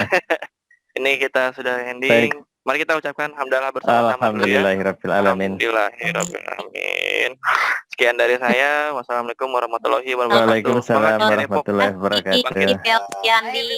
Speaker 3: Ini kita sudah ending.
Speaker 8: Baik.
Speaker 3: Mari kita ucapkan hamdalah bersama-sama dulu ya.
Speaker 8: Alhamdulillahirrahmanirrahim.
Speaker 3: Alhamdulillahirrahmanirrahim. Sekian dari saya. Wassalamualaikum warahmatullahi wabarakatuh.
Speaker 8: Waalaikumsalam warahmatullahi wabarakatuh.
Speaker 12: Andi.